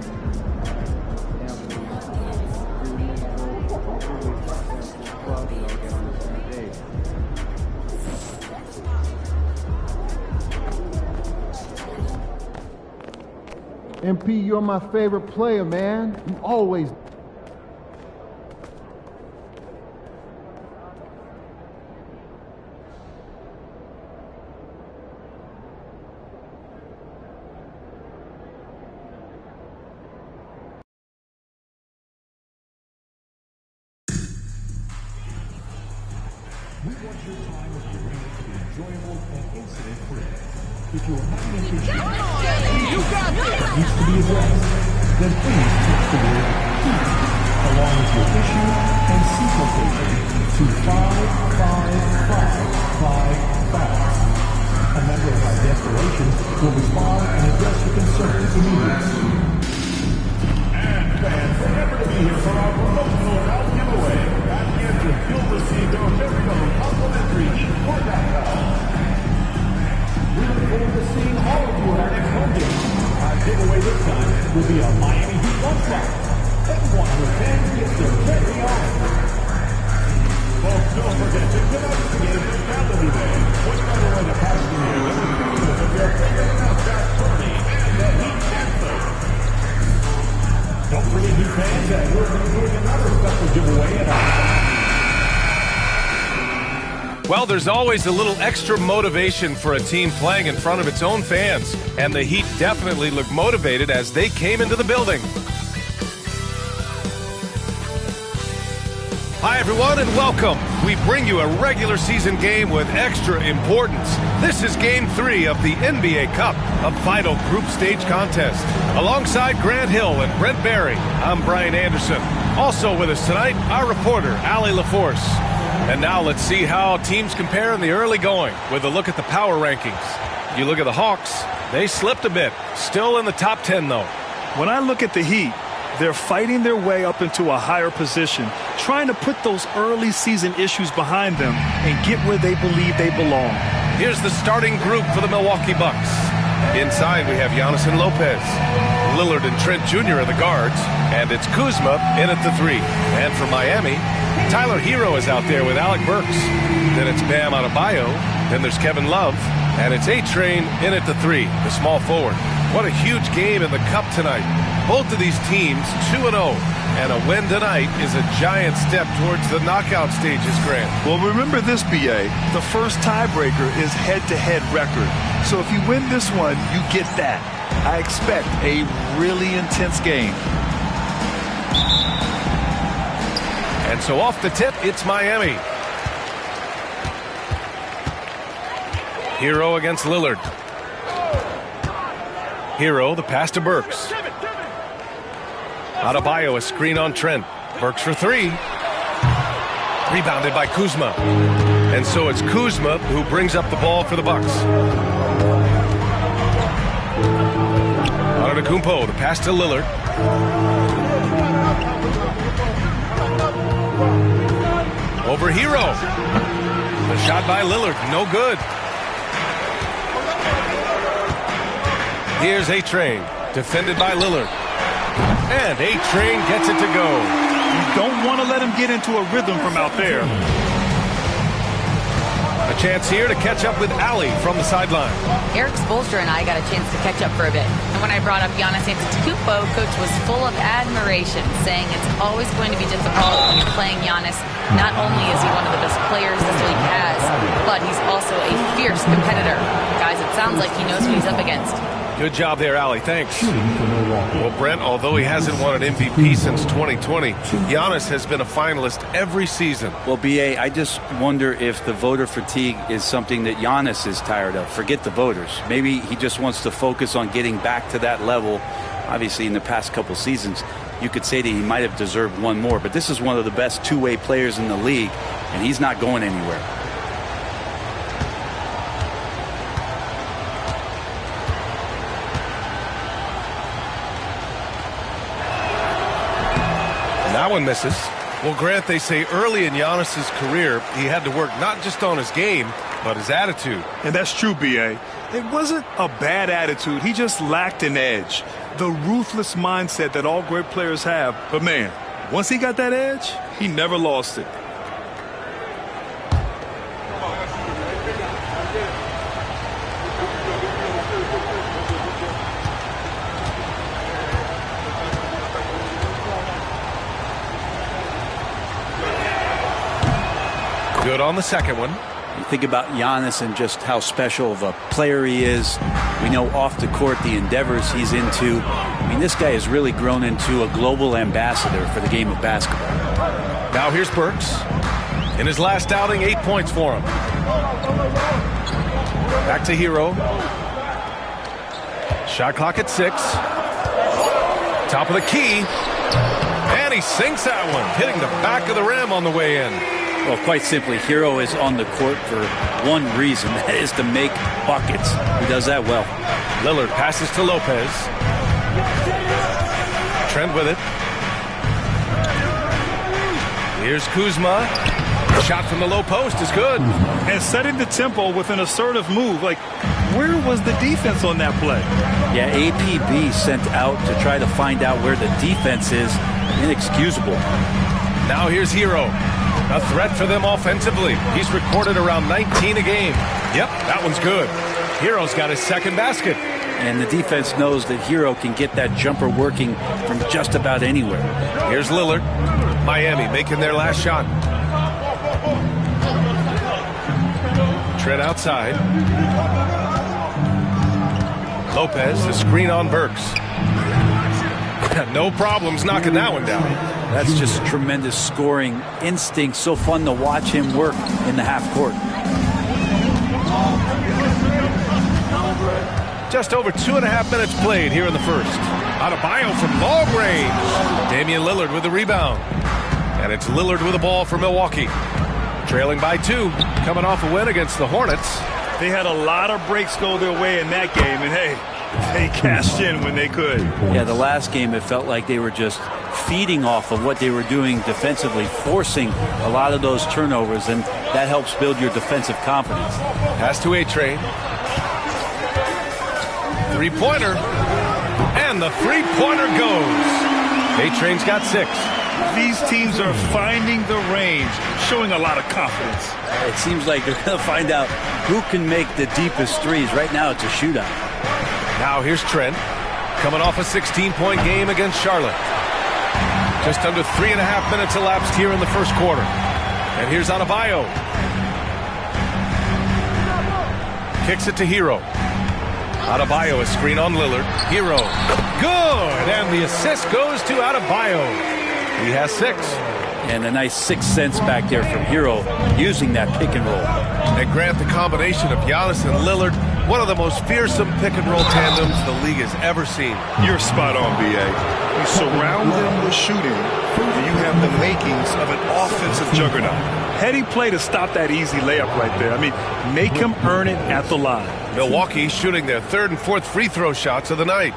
MP, you're my favorite player, man. You always. We want your time with your ring to be enjoyable and incident-free. If you are having an issue that needs to be addressed, then please text the word HEAT along with your issue and seat location to 55555. A member of our desperation will respond and address your concerns immediately. And fans, remember to be here for our promotional round giveaway. At the entrance, you'll receive your very own complimentary Heat workout belt. We look forward to seeing all of you at our next home game. Our giveaway this time will be a Miami Heat lunchbox. Everyone who attends gets their very own. Folks, don't forget to get out to the game this calendar day. What better way to pass the year than with your favorite mascot, Tony, and the Heat Dancer. Don't forget, Heat fans, that we're doing another special giveaway at our Well, there's always a little extra motivation for a team playing in front of its own fans, and the Heat definitely looked motivated as they came into the building. Hi, everyone, and welcome. We bring you a regular season game with extra importance. This is Game 3 of the NBA Cup, a final group stage contest. Alongside Grant Hill and Brent Barry, I'm Brian Anderson. Also with us tonight, our reporter, Allie LaForce. And now let's see how teams compare in the early going with a look at the power rankings. You look at the Hawks, they slipped a bit. Still in the top 10, though. When I look at the Heat, they're fighting their way up into a higher position, trying to put those early season issues behind them and get where they believe they belong. Here's the starting group for the Milwaukee Bucks. Inside, we have Giannis and Lopez. Lillard and Trent Jr. are the guards, and it's Kuzma in at the 3. And for Miami, Tyler Hero is out there with Alec Burks. Then it's Bam Adebayo. Then there's Kevin Love. And it's A-Train in at the 3, the small forward. What a huge game in the Cup tonight. Both of these teams 2-0. And a win tonight is a giant step towards the knockout stages, Grant. Well, remember this, B.A. The first tiebreaker is head-to-head record. So if you win this one, you get that. I expect a really intense game. And so off the tip, it's Miami. Hero against Lillard. Hero, the pass to Burks. Adebayo, a screen on Trent. Burks for 3. Rebounded by Kuzma. And so it's Kuzma who brings up the ball for the Bucks. Antetokounmpo, the pass to Lillard. Over Hero. The shot by Lillard, no good. Here's A-Train, defended by Lillard. And A-Train gets it to go. You don't want to let him get into a rhythm from out there. A chance here to catch up with Allie from the sideline. Eric Spoelstra and I got a chance to catch up for a bit. And when I brought up Giannis Antetokounmpo, Coach was full of admiration, saying it's always going to be difficult when you're playing Giannis. Not only is he one of the best players this league has, but he's also a fierce competitor. Guys, it sounds like he knows what he's up against. Good job there, Allie. Thanks. Well, Brent, although he hasn't won an MVP since 2020, Giannis has been a finalist every season. Well, B.A., I just wonder if the voter fatigue is something that Giannis is tired of. Forget the voters. Maybe he just wants to focus on getting back to that level. Obviously, in the past couple seasons, you could say that he might have deserved one more, but this is one of the best two-way players in the league, and he's not going anywhere. That one misses. Well, Grant, they say early in Giannis's career, he had to work not just on his game, but his attitude. And that's true, B.A. It wasn't a bad attitude. He just lacked an edge. The ruthless mindset that all great players have. But, man, once he got that edge, he never lost it. Good on the second one. You think about Giannis and just how special of a player he is. We know off the court the endeavors he's into. I mean, this guy has really grown into a global ambassador for the game of basketball. Now here's Burks. In his last outing, 8 points for him. Back to Hero. Shot clock at 6. Top of the key. And he sinks that one, hitting the back of the rim on the way in. Well, quite simply, Hero is on the court for one reason, that is to make buckets. He does that well. Lillard passes to Lopez. Trent with it. Here's Kuzma. Shot from the low post is good. And setting the tempo with an assertive move. Like, where was the defense on that play? Yeah, APB sent out to try to find out where the defense is. Inexcusable. Now here's Hero. A threat for them offensively. He's recorded around 19 a game. Yep, that one's good. Hero's got his second basket. And the defense knows that Hero can get that jumper working from just about anywhere. Here's Lillard. Miami making their last shot. Trent outside. Lopez, the screen on Burks. No problems knocking that one down. That's just tremendous scoring instinct. So fun to watch him work in the half court. Just over 2.5 minutes played here in the first. Adebayo from long range. Damian Lillard with the rebound. And it's Lillard with the ball for Milwaukee. Trailing by 2, coming off a win against the Hornets. They had a lot of breaks go their way in that game, and hey, they cashed in when they could. Yeah, the last game it felt like they were just feeding off of what they were doing defensively, forcing a lot of those turnovers, and that helps build your defensive confidence. Pass to A-Train. Three-pointer. And the three-pointer goes. A-Train's got 6. These teams are finding the range, showing a lot of confidence. It seems like they're going to find out who can make the deepest threes. Right now it's a shootout. Now here's Trent, coming off a 16-point game against Charlotte. Just under 3.5 minutes elapsed here in the first quarter. And here's Adebayo. Kicks it to Hero. Adebayo, a screen on Lillard. Hero. Good! And the assist goes to Adebayo. He has 6. And a nice 6 cents back there from Hero using that pick and roll. And Grant, the combination of Giannis and Lillard, one of the most fearsome pick and roll tandems the league has ever seen. You're spot on, B.A. You surround them with shooting, and you have the makings of an offensive juggernaut. Heady play to stop that easy layup right there. I mean, make him earn it at the line. Milwaukee shooting their 3rd and 4th free throw shots of the night.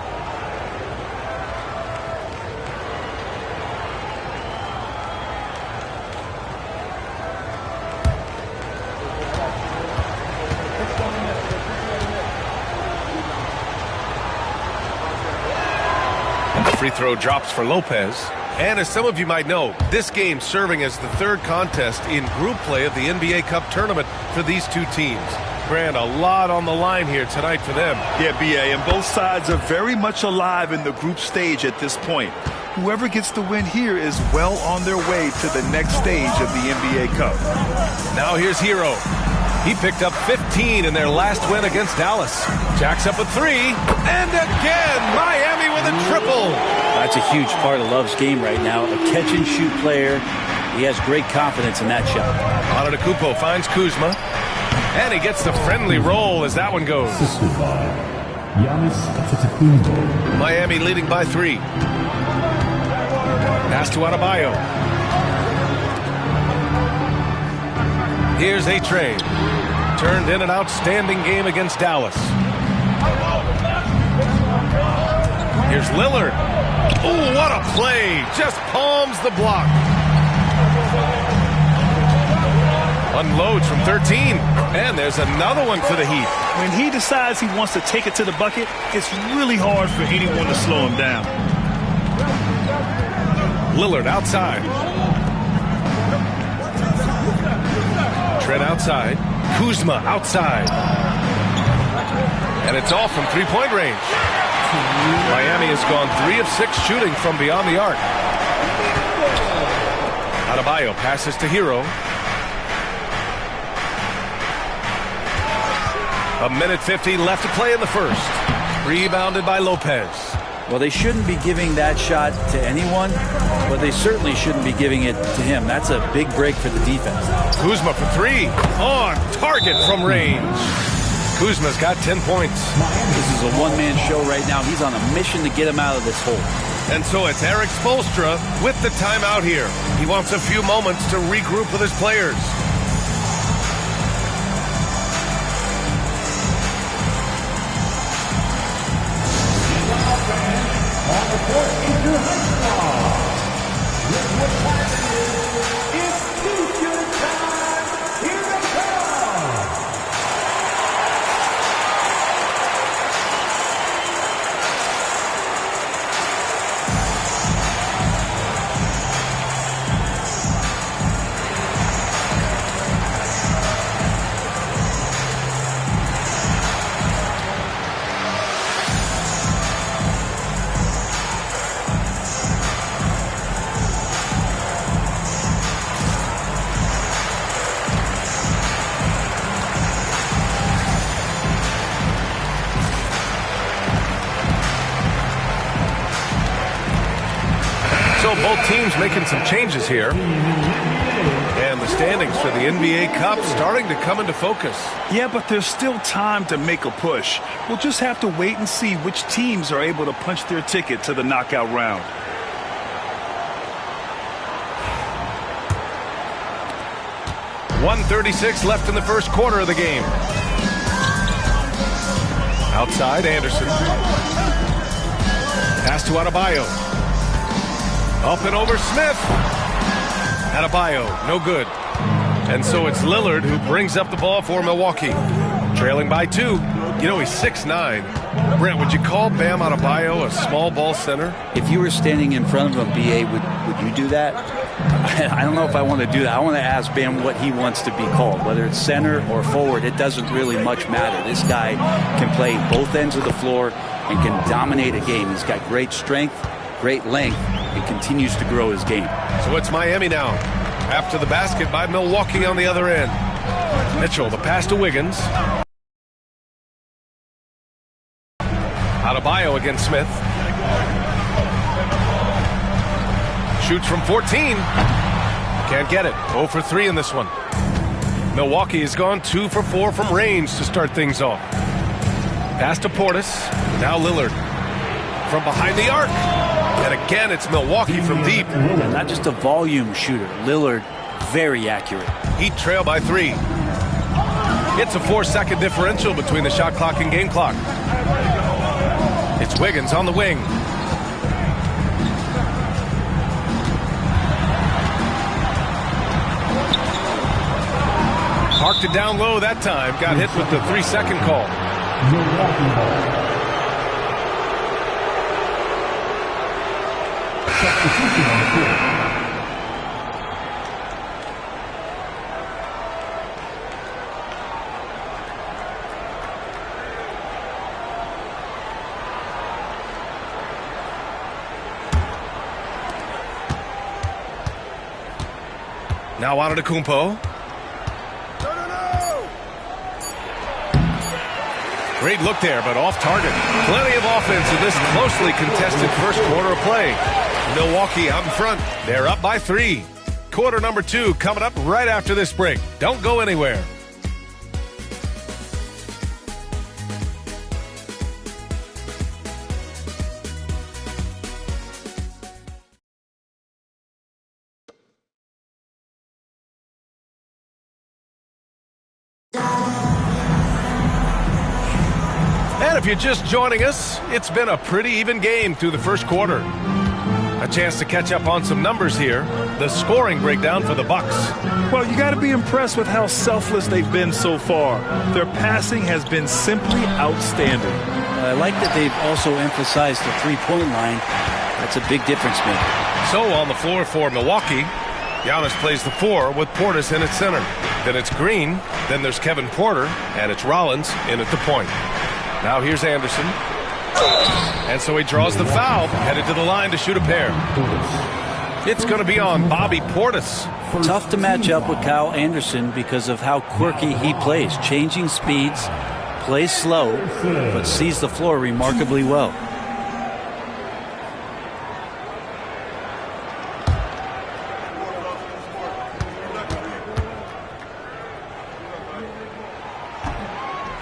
Free throw drops for Lopez. And as some of you might know, this game serving as the 3rd contest in group play of the NBA Cup tournament for these two teams. Grant, a lot on the line here tonight for them. Yeah, B.A., and both sides are very much alive in the group stage at this point. Whoever gets the win here is well on their way to the next stage of the NBA Cup. Now here's Hero. He picked up 15 in their last win against Dallas. Jacks up a 3. And again, Miami with a triple. That's a huge part of Love's game right now. A catch-and-shoot player. He has great confidence in that shot. Antetokounmpo finds Kuzma. And he gets the friendly roll as that one goes. Miami leading by 3. Pass to Adebayo. Here's A-Train. Turned in an outstanding game against Dallas. Here's Lillard. Oh, what a play. Just palms the block. Unloads from 13. And there's another one for the Heat. When he decides he wants to take it to the bucket, it's really hard for anyone to slow him down. Lillard outside. Trent outside. Kuzma outside. And it's all from three-point range. Miami has gone 3 of 6 shooting from beyond the arc. Adebayo passes to Hero. A minute 15 left to play in the first. Rebounded by Lopez. Well, they shouldn't be giving that shot to anyone, but they certainly shouldn't be giving it to him. That's a big break for the defense. Kuzma for 3. On target from range. Kuzma's got 10 points. This is a one-man show right now. He's on a mission to get him out of this hole. And so it's Eric Spoelstra with the timeout here. He wants a few moments to regroup with his players. On the court, Andrew Huntsville. With what time it's future time. Here they come. Well, both teams making some changes here. And the standings for the NBA Cup starting to come into focus. Yeah, but there's still time to make a push. We'll just have to wait and see which teams are able to punch their ticket to the knockout round. .136 left in the first quarter of the game. Outside, Anderson. Pass to Adebayo. Up and over Smith. Adebayo, no good. And so it's Lillard who brings up the ball for Milwaukee. Trailing by 2. You know, he's 6'9". Brent, would you call Bam Adebayo a small ball center? If you were standing in front of him, B.A., would you do that? I don't know if I want to do that. I want to ask Bam what he wants to be called, whether it's center or forward. It doesn't really much matter. This guy can play both ends of the floor and can dominate a game. He's got great strength, great length, and continues to grow his game. So it's Miami now. After the basket by Milwaukee on the other end. Mitchell, the pass to Wiggins. Adebayo against Smith. Shoots from 14. Can't get it. 0 for 3 in this one. Milwaukee has gone 2 for 4 from range to start things off. Pass to Portis. Now Lillard. From behind the arc. And again, it's Milwaukee from deep. Not just a volume shooter. Lillard, very accurate. Heat trail by 3. It's a 4-second differential between the shot clock and game clock. It's Wiggins on the wing. Parked it down low that time. Got hit with the 3-second call. Now Antetokounmpo. Great look there, but off target. Plenty of offense in this closely contested first quarter of play. Milwaukee out in front. They're up by 3. Quarter number 2 coming up right after this break. Don't go anywhere. And if you're just joining us, it's been a pretty even game through the first quarter. A chance to catch up on some numbers here. The scoring breakdown for the Bucks. Well, you got to be impressed with how selfless they've been so far. Their passing has been simply outstanding. I like that they've also emphasized the three-point line. That's a big difference maker. So on the floor for Milwaukee, Giannis plays the 4 with Portis in at center. Then it's Green, then there's Kevin Porter, and it's Rollins in at the point. Now here's Anderson. And so he draws the foul, headed to the line to shoot a pair. It's going to be on Bobby Portis. Tough to match up with Kyle Anderson because of how quirky he plays. Changing speeds, plays slow, but sees the floor remarkably well.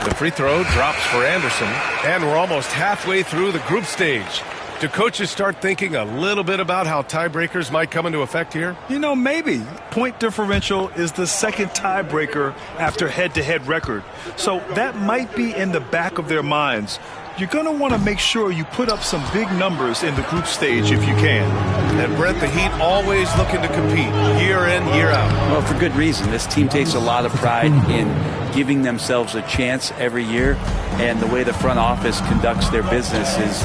The free throw drops for Anderson, and we're almost halfway through the group stage. Do coaches start thinking a little bit about how tiebreakers might come into effect here? You know, maybe. Point differential is the second tiebreaker after head-to-head record. So that might be in the back of their minds. You're going to want to make sure you put up some big numbers in the group stage if you can. And Brent, the Heat always looking to compete year in, year out. Well, for good reason. This team takes a lot of pride in giving themselves a chance every year. And the way the front office conducts their business is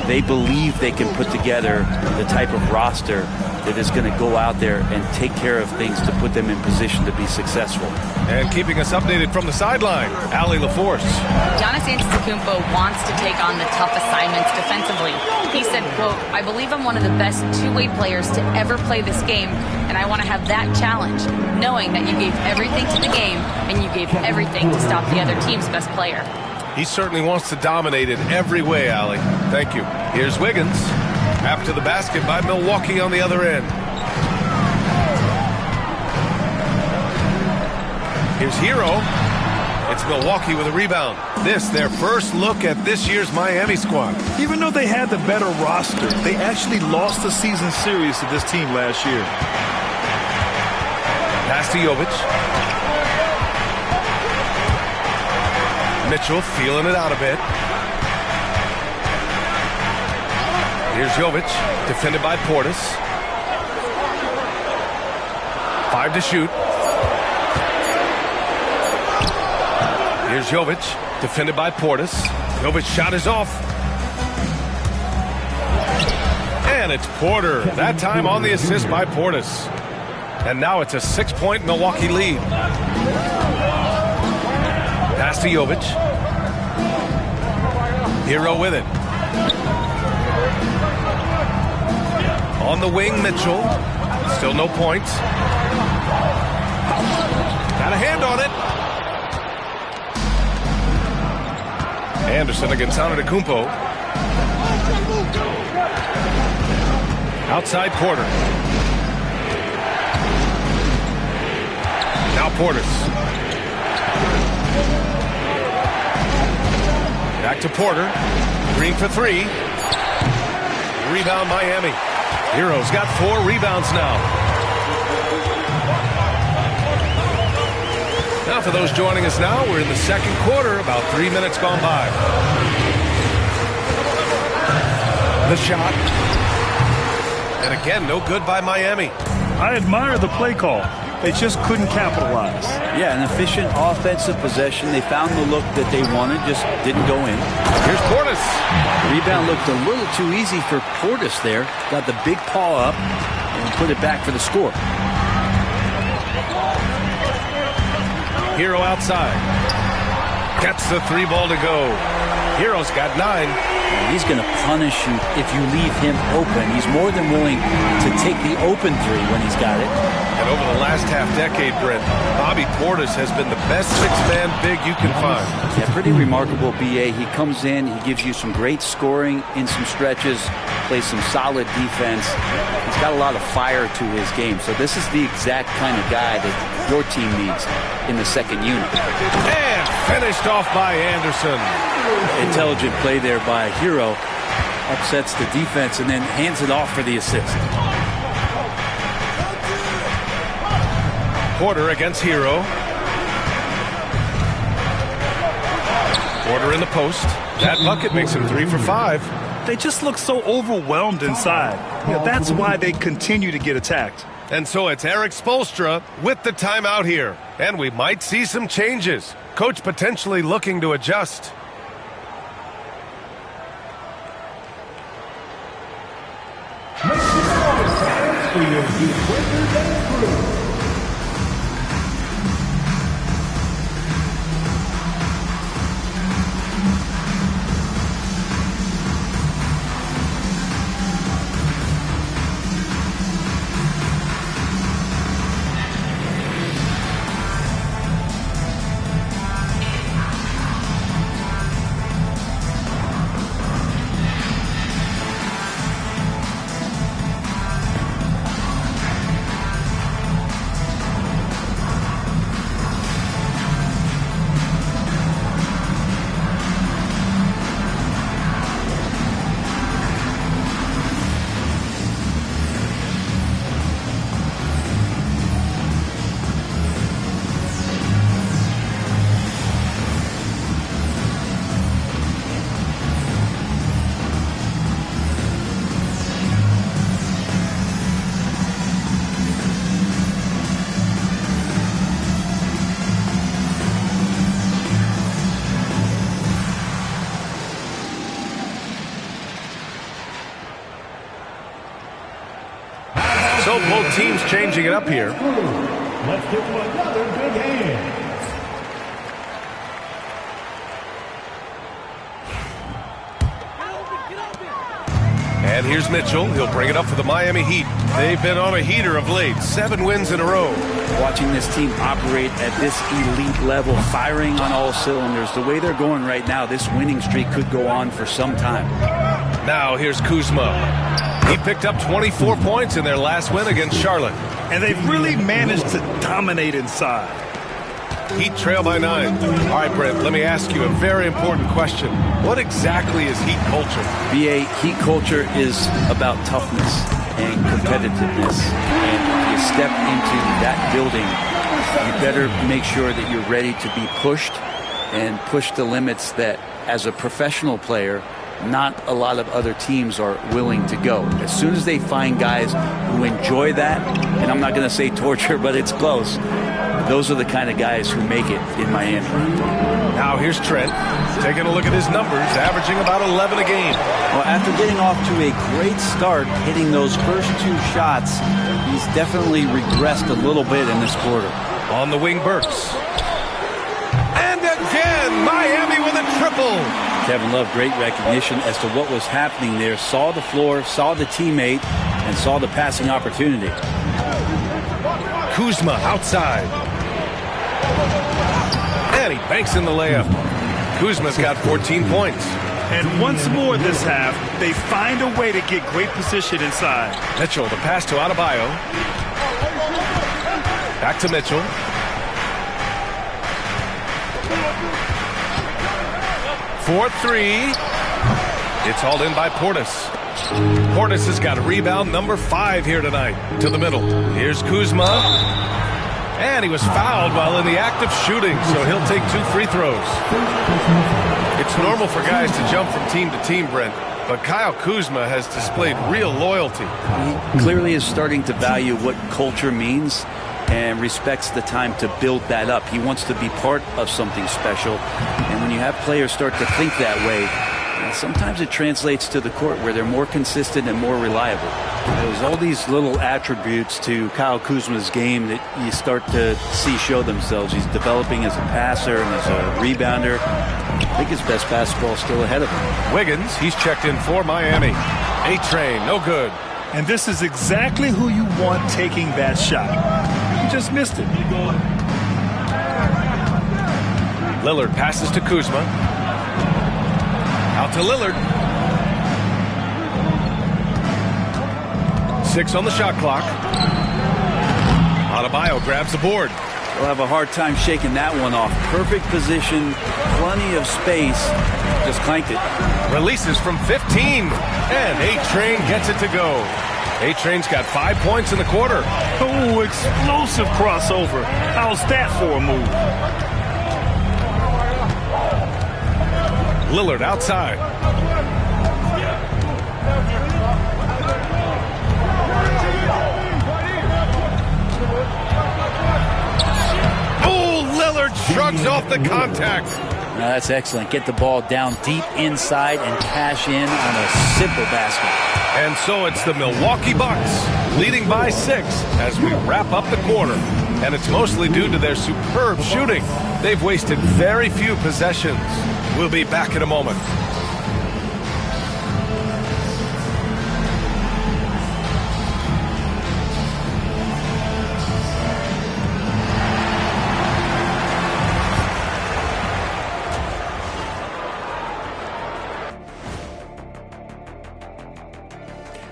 they believe they can put together the type of roster that is going to go out there and take care of things to put them in position to be successful. And keeping us updated from the sideline, Allie LaForce. Giannis Antetokounmpo wants to take on the tough assignments defensively. He said, quote, "I believe I'm one of the best two-way players to ever play this game, and I want to have that challenge, knowing that you gave everything to the game and you gave everything to stop the other team's best player." He certainly wants to dominate in every way, Allie. Thank you. Here's Wiggins. After the basket by Milwaukee on the other end. Here's Hero. It's Milwaukee with a rebound. This, their first look at this year's Miami squad. Even though they had the better roster, they actually lost the season series to this team last year. Pass to Jovic. Mitchell feeling it out a bit. Here's Jovic, defended by Portis. 5 to shoot. Here's Jovic, defended by Portis. Jovic's shot is off. And it's Porter, that time on the assist by Portis. And now it's a 6-point Milwaukee lead. Pass to Jovic. Hero with it. On the wing, Mitchell. Still no points. Got a hand on it. Anderson against Antetokounmpo. Outside Porter. Now Portis. Back to Porter. Green for 3. Rebound Miami. Hero's got 4 rebounds now. Now for those joining us now, we're in the second quarter, about 3 minutes gone by. The shot. And again, no good by Miami. I admire the play call. They just couldn't capitalize. Yeah, an efficient offensive possession. They found the look that they wanted, just didn't go in. Here's Portis. The rebound looked a little too easy for Portis there. Got the big paw up and put it back for the score. Hero outside. Gets the 3 ball to go. Hero's got 9. And he's going to punish you if you leave him open. He's more than willing to take the open 3 when he's got it. And over the last half-decade, Brent, Bobby Portis has been the best 6-man big you can find. Yeah, pretty remarkable, B.A. He comes in, he gives you some great scoring in some stretches, plays some solid defense. He's got a lot of fire to his game. So this is the exact kind of guy that your team needs in the second unit. And finished off by Anderson. Intelligent play there by Hero. Upsets the defense and then hands it off for the assist. Porter against Hero. Porter in the post. That bucket makes him 3 for 5. They just look so overwhelmed inside. Yeah, that's why they continue to get attacked. And so it's Eric Spoelstra with the timeout here. And we might see some changes. Coach potentially looking to adjust. Make some noise, fans, for your defenders and crew. So both teams changing it up here. Let's give them another big hand. And here's Mitchell. He'll bring it up for the Miami Heat. They've been on a heater of late. 7 wins in a row. Watching this team operate at this elite level, firing on all cylinders, the way they're going right now, this winning streak could go on for some time. Now here's Kuzma. He picked up 24 points in their last win against Charlotte. And they've really managed to dominate inside. Heat trail by 9. All right, Brent, let me ask you a very important question. What exactly is Heat culture? BA, Heat culture is about toughness and competitiveness. And if you step into that building, you better make sure that you're ready to be pushed and push the limits that, as a professional player, not a lot of other teams are willing to go. As soon as they find guys who enjoy that, and I'm not going to say torture, but it's close, those are the kind of guys who make it in Miami. Now here's Trent, taking a look at his numbers, averaging about 11 a game. Well, after getting off to a great start, hitting those first 2 shots, he's definitely regressed a little bit in this quarter. On the wing, Burks. And again, Miami with a triple. Kevin Love, great recognition as to what was happening there. Saw the floor, saw the teammate, and saw the passing opportunity. Kuzma outside. And he banks in the layup. Kuzma's got 14 points. And once more this half, they find a way to get great position inside. Mitchell, the pass to Adebayo. Back to Mitchell. For 3. It's hauled in by Portis. Portis has got rebound number 5 here tonight. To the middle. Here's Kuzma. And he was fouled while in the act of shooting, so he'll take 2 free throws. It's normal for guys to jump from team to team, Brent, but Kyle Kuzma has displayed real loyalty. He clearly is starting to value what culture means and respects the time to build that up. He wants to be part of something special, and when you have players start to think that way, sometimes it translates to the court where they're more consistent and more reliable. There's all these little attributes to Kyle Kuzma's game that you start to see show themselves. He's developing as a passer and as a rebounder. I think his best basketball is still ahead of him. Wiggins, he's checked in for Miami. A-Train, no good. And this is exactly who you want taking that shot. You just missed it. Lillard passes to Kuzma. Out to Lillard. 6 on the shot clock. Adebayo grabs the board. They'll have a hard time shaking that one off. Perfect position, plenty of space. Just clanked it. Releases from 15. And A-Train gets it to go. A-Train's got 5 points in the quarter. Oh, explosive crossover. How's that for a move? Lillard outside. Oh, Lillard shrugs off the contact. No, that's excellent. Get the ball down deep inside and cash in on a simple basket. And so it's the Milwaukee Bucks leading by 6 as we wrap up the quarter. And it's mostly due to their superb shooting. They've wasted very few possessions. We'll be back in a moment.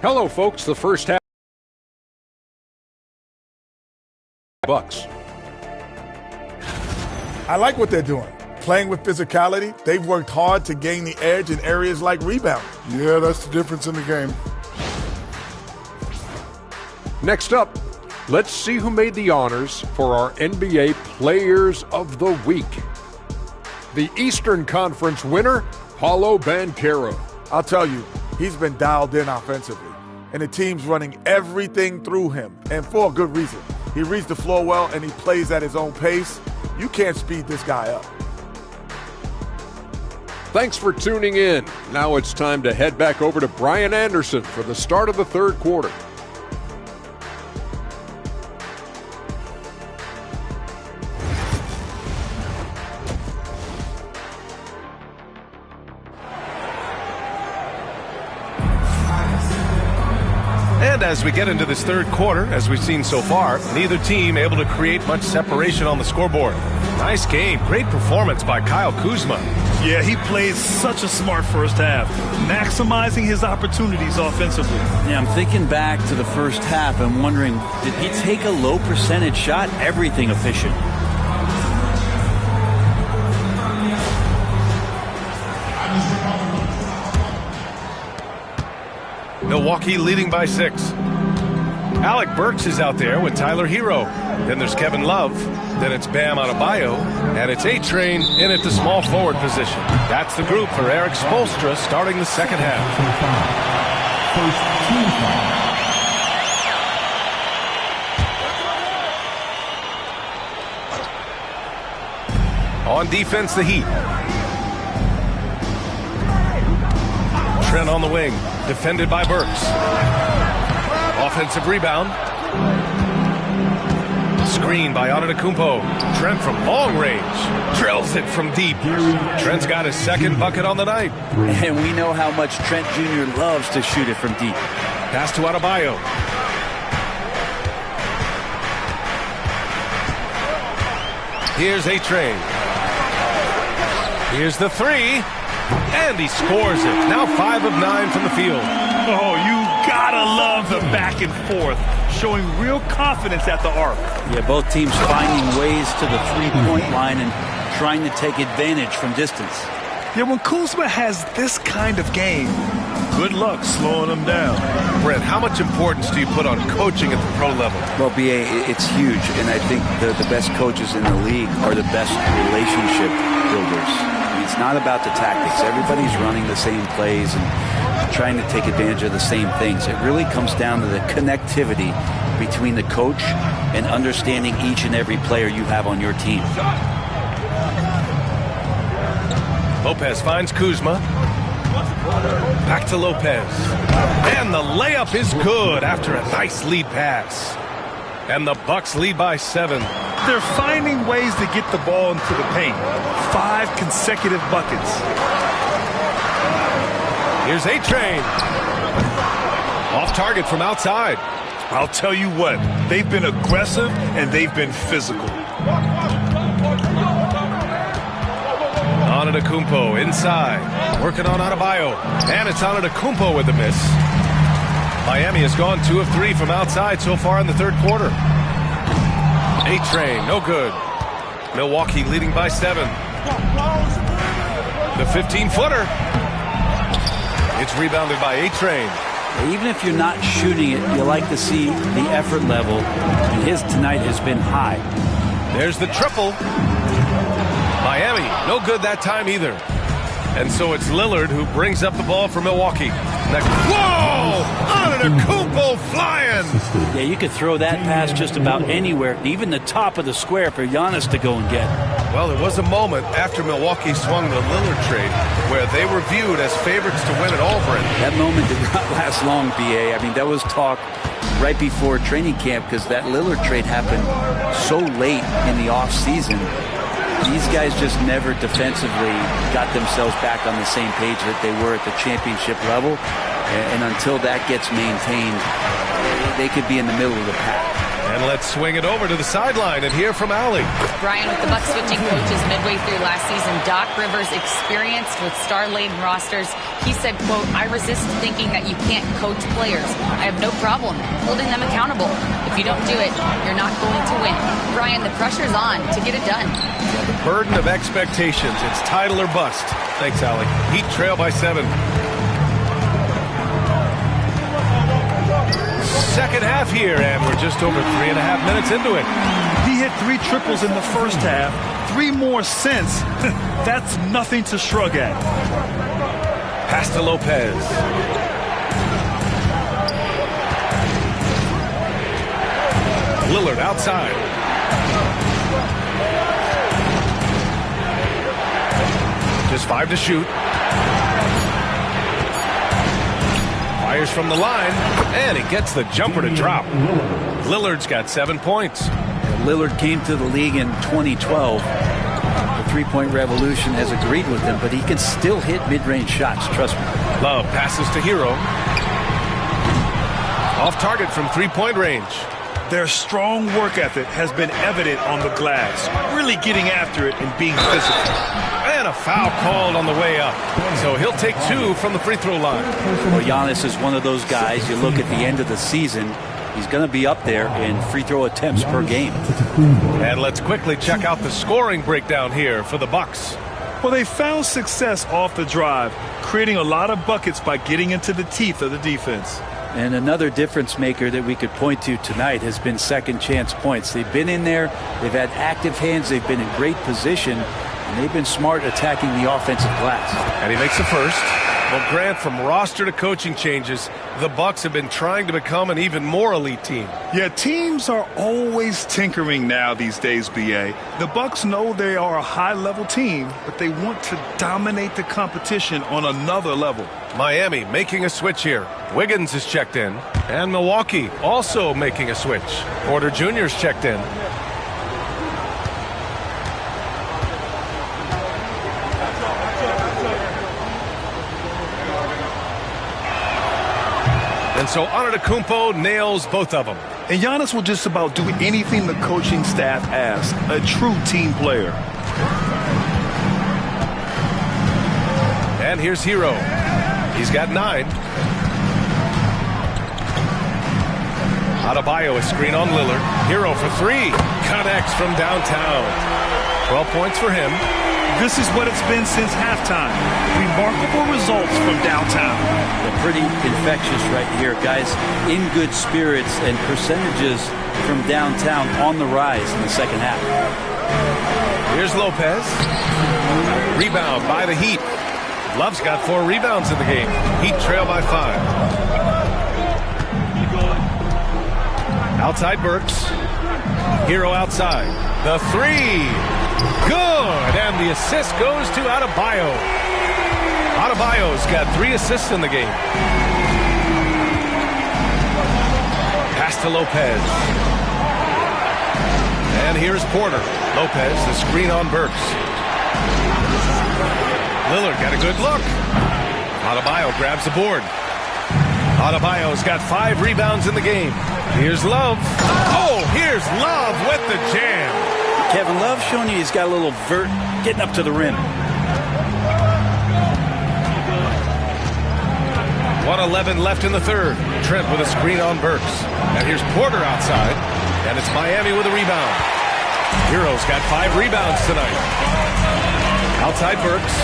Hello, folks. The first half. Bucks. I like what they're doing. Playing with physicality, they've worked hard to gain the edge in areas like rebounding. Yeah, that's the difference in the game. Next up, let's see who made the honors for our NBA Players of the Week. The Eastern Conference winner, Paolo Banchero. I'll tell you, he's been dialed in offensively, and the team's running everything through him, and for a good reason. He reads the floor well, and he plays at his own pace. You can't speed this guy up. Thanks for tuning in. Now it's time to head back over to Brian Anderson for the start of the third quarter. And as we get into this third quarter, as we've seen so far, neither team able to create much separation on the scoreboard. Nice game. Great performance by Kyle Kuzma. Yeah, he played such a smart first half, maximizing his opportunities offensively. Yeah, I'm thinking back to the first half and wondering, did he take a low percentage shot? Everything efficient. Milwaukee leading by 6. Alec Burks is out there with Tyler Hero. Then there's Kevin Love. Then it's Bam Adebayo. And it's A-Train in at the small forward position. That's the group for Eric Spoelstra starting the second half. On defense, the Heat. Trent on the wing, defended by Burks. Offensive rebound. Screen by Antetokounmpo. Trent from long range. Drills it from deep. Trent's got his second bucket on the night. And we know how much Trent Jr. loves to shoot it from deep. Pass to Adebayo. Here's A-Train. Here's the three. And he scores it. Now 5 of 9 from the field. Oh, you gotta love the back and forth, showing real confidence at the arc. Yeah, both teams finding ways to the three-point line and trying to take advantage from distance. Yeah, when Kuzma has this kind of game, good luck slowing him down. Brent, how much importance do you put on coaching at the pro level? Well, B.A., it's huge, and I think the best coaches in the league are the best relationship builders. It's not about the tactics. Everybody's running the same plays and trying to take advantage of the same things. It really comes down to the connectivity between the coach and understanding each and every player you have on your team. Lopez finds Kuzma. Back to Lopez. And the layup is good after a nice lead pass. And the Bucks lead by 7. They're finding ways to get the ball into the paint. 5 consecutive buckets. Here's A-Train. Off target from outside. I'll tell you what, they've been aggressive and they've been physical. Antetokounmpo inside. Working on Adebayo. And it's Antetokounmpo with the miss. Miami has gone 2 of 3 from outside so far in the third quarter. A-Train, no good. Milwaukee leading by 7. The 15-footer. It's rebounded by A-Train. Even if you're not shooting it, you like to see the effort level. And his tonight has been high. There's the triple. Miami, no good that time either. And so it's Lillard who brings up the ball for Milwaukee. Whoa! Antetokounmpo flying! Yeah, you could throw that pass just about anywhere, even the top of the square for Giannis to go and get. Well, there was a moment after Milwaukee swung the Lillard trade where they were viewed as favorites to win at Auburn. That moment did not last long, B.A. I mean, that was talk right before training camp because that Lillard trade happened so late in the offseason. These guys just never defensively got themselves back on the same page that they were at the championship level. And until that gets maintained, they could be in the middle of the pack. And let's swing it over to the sideline and hear from Allie. Brian, with the Bucks switching coaches midway through last season, Doc Rivers experienced with star-laden rosters. He said, quote, "I resist thinking that you can't coach players. I have no problem holding them accountable. If you don't do it, you're not going to win." Brian, the pressure's on to get it done. The burden of expectations. It's title or bust. Thanks, Allie. Heat trail by 7. Second half here, and we're just over 3.5 minutes into it. He hit 3 triples in the first half, 3 more since. That's nothing to shrug at. Pass to Lopez. Lillard outside. Just 5 to shoot. Fires from the line, and he gets the jumper to drop. Lillard's got 7 points. Lillard came to the league in 2012. The three-point revolution has agreed with him, but he can still hit mid-range shots, trust me. Love passes to Hero. Off target from three-point range. Their strong work ethic has been evident on the glass, really getting after it and being physical. And a foul called on the way up. So he'll take 2 from the free throw line. Well, Giannis is one of those guys, you look at the end of the season, he's going to be up there in free throw attempts per game. And let's quickly check out the scoring breakdown here for the Bucks. Well, they found success off the drive, creating a lot of buckets by getting into the teeth of the defense. And another difference maker that we could point to tonight has been second chance points. They've been in there, they've had active hands, they've been in great position, and they've been smart attacking the offensive glass. And he makes the first. Well, Grant, from roster to coaching changes, the Bucks have been trying to become an even more elite team. Yeah, teams are always tinkering now these days, B.A. The Bucks know they are a high-level team, but they want to dominate the competition on another level. Miami making a switch here. Wiggins is checked in. And Milwaukee also making a switch. Porter Jr.'s checked in. And so Antetokounmpo nails both of them. And Giannis will just about do anything the coaching staff asks. A true team player. And here's Hero. He's got 9. Adebayo, a screen on Lillard. Hero for 3. Connects from downtown. 12 points for him. This is what it's been since halftime. Remarkable results from downtown. They're pretty infectious right here, guys. In good spirits and percentages from downtown on the rise in the second half. Here's Lopez. Rebound by the Heat. Love's got 4 rebounds in the game. Heat trail by 5. Outside Burks. Hero outside. The 3. Good, and the assist goes to Adebayo. Adebayo's got 3 assists in the game. Pass to Lopez. And here's Porter. Lopez, the screen on Burks. Lillard got a good look. Adebayo grabs the board. Adebayo's got 5 rebounds in the game. Here's Love. Oh, here's Love with the jam. Kevin Love showing you he's got a little vert getting up to the rim. 1:11 left in the third. Trent with a screen on Burks. And here's Porter outside. And it's Miami with a rebound. Hero's got 5 rebounds tonight. Outside Burks.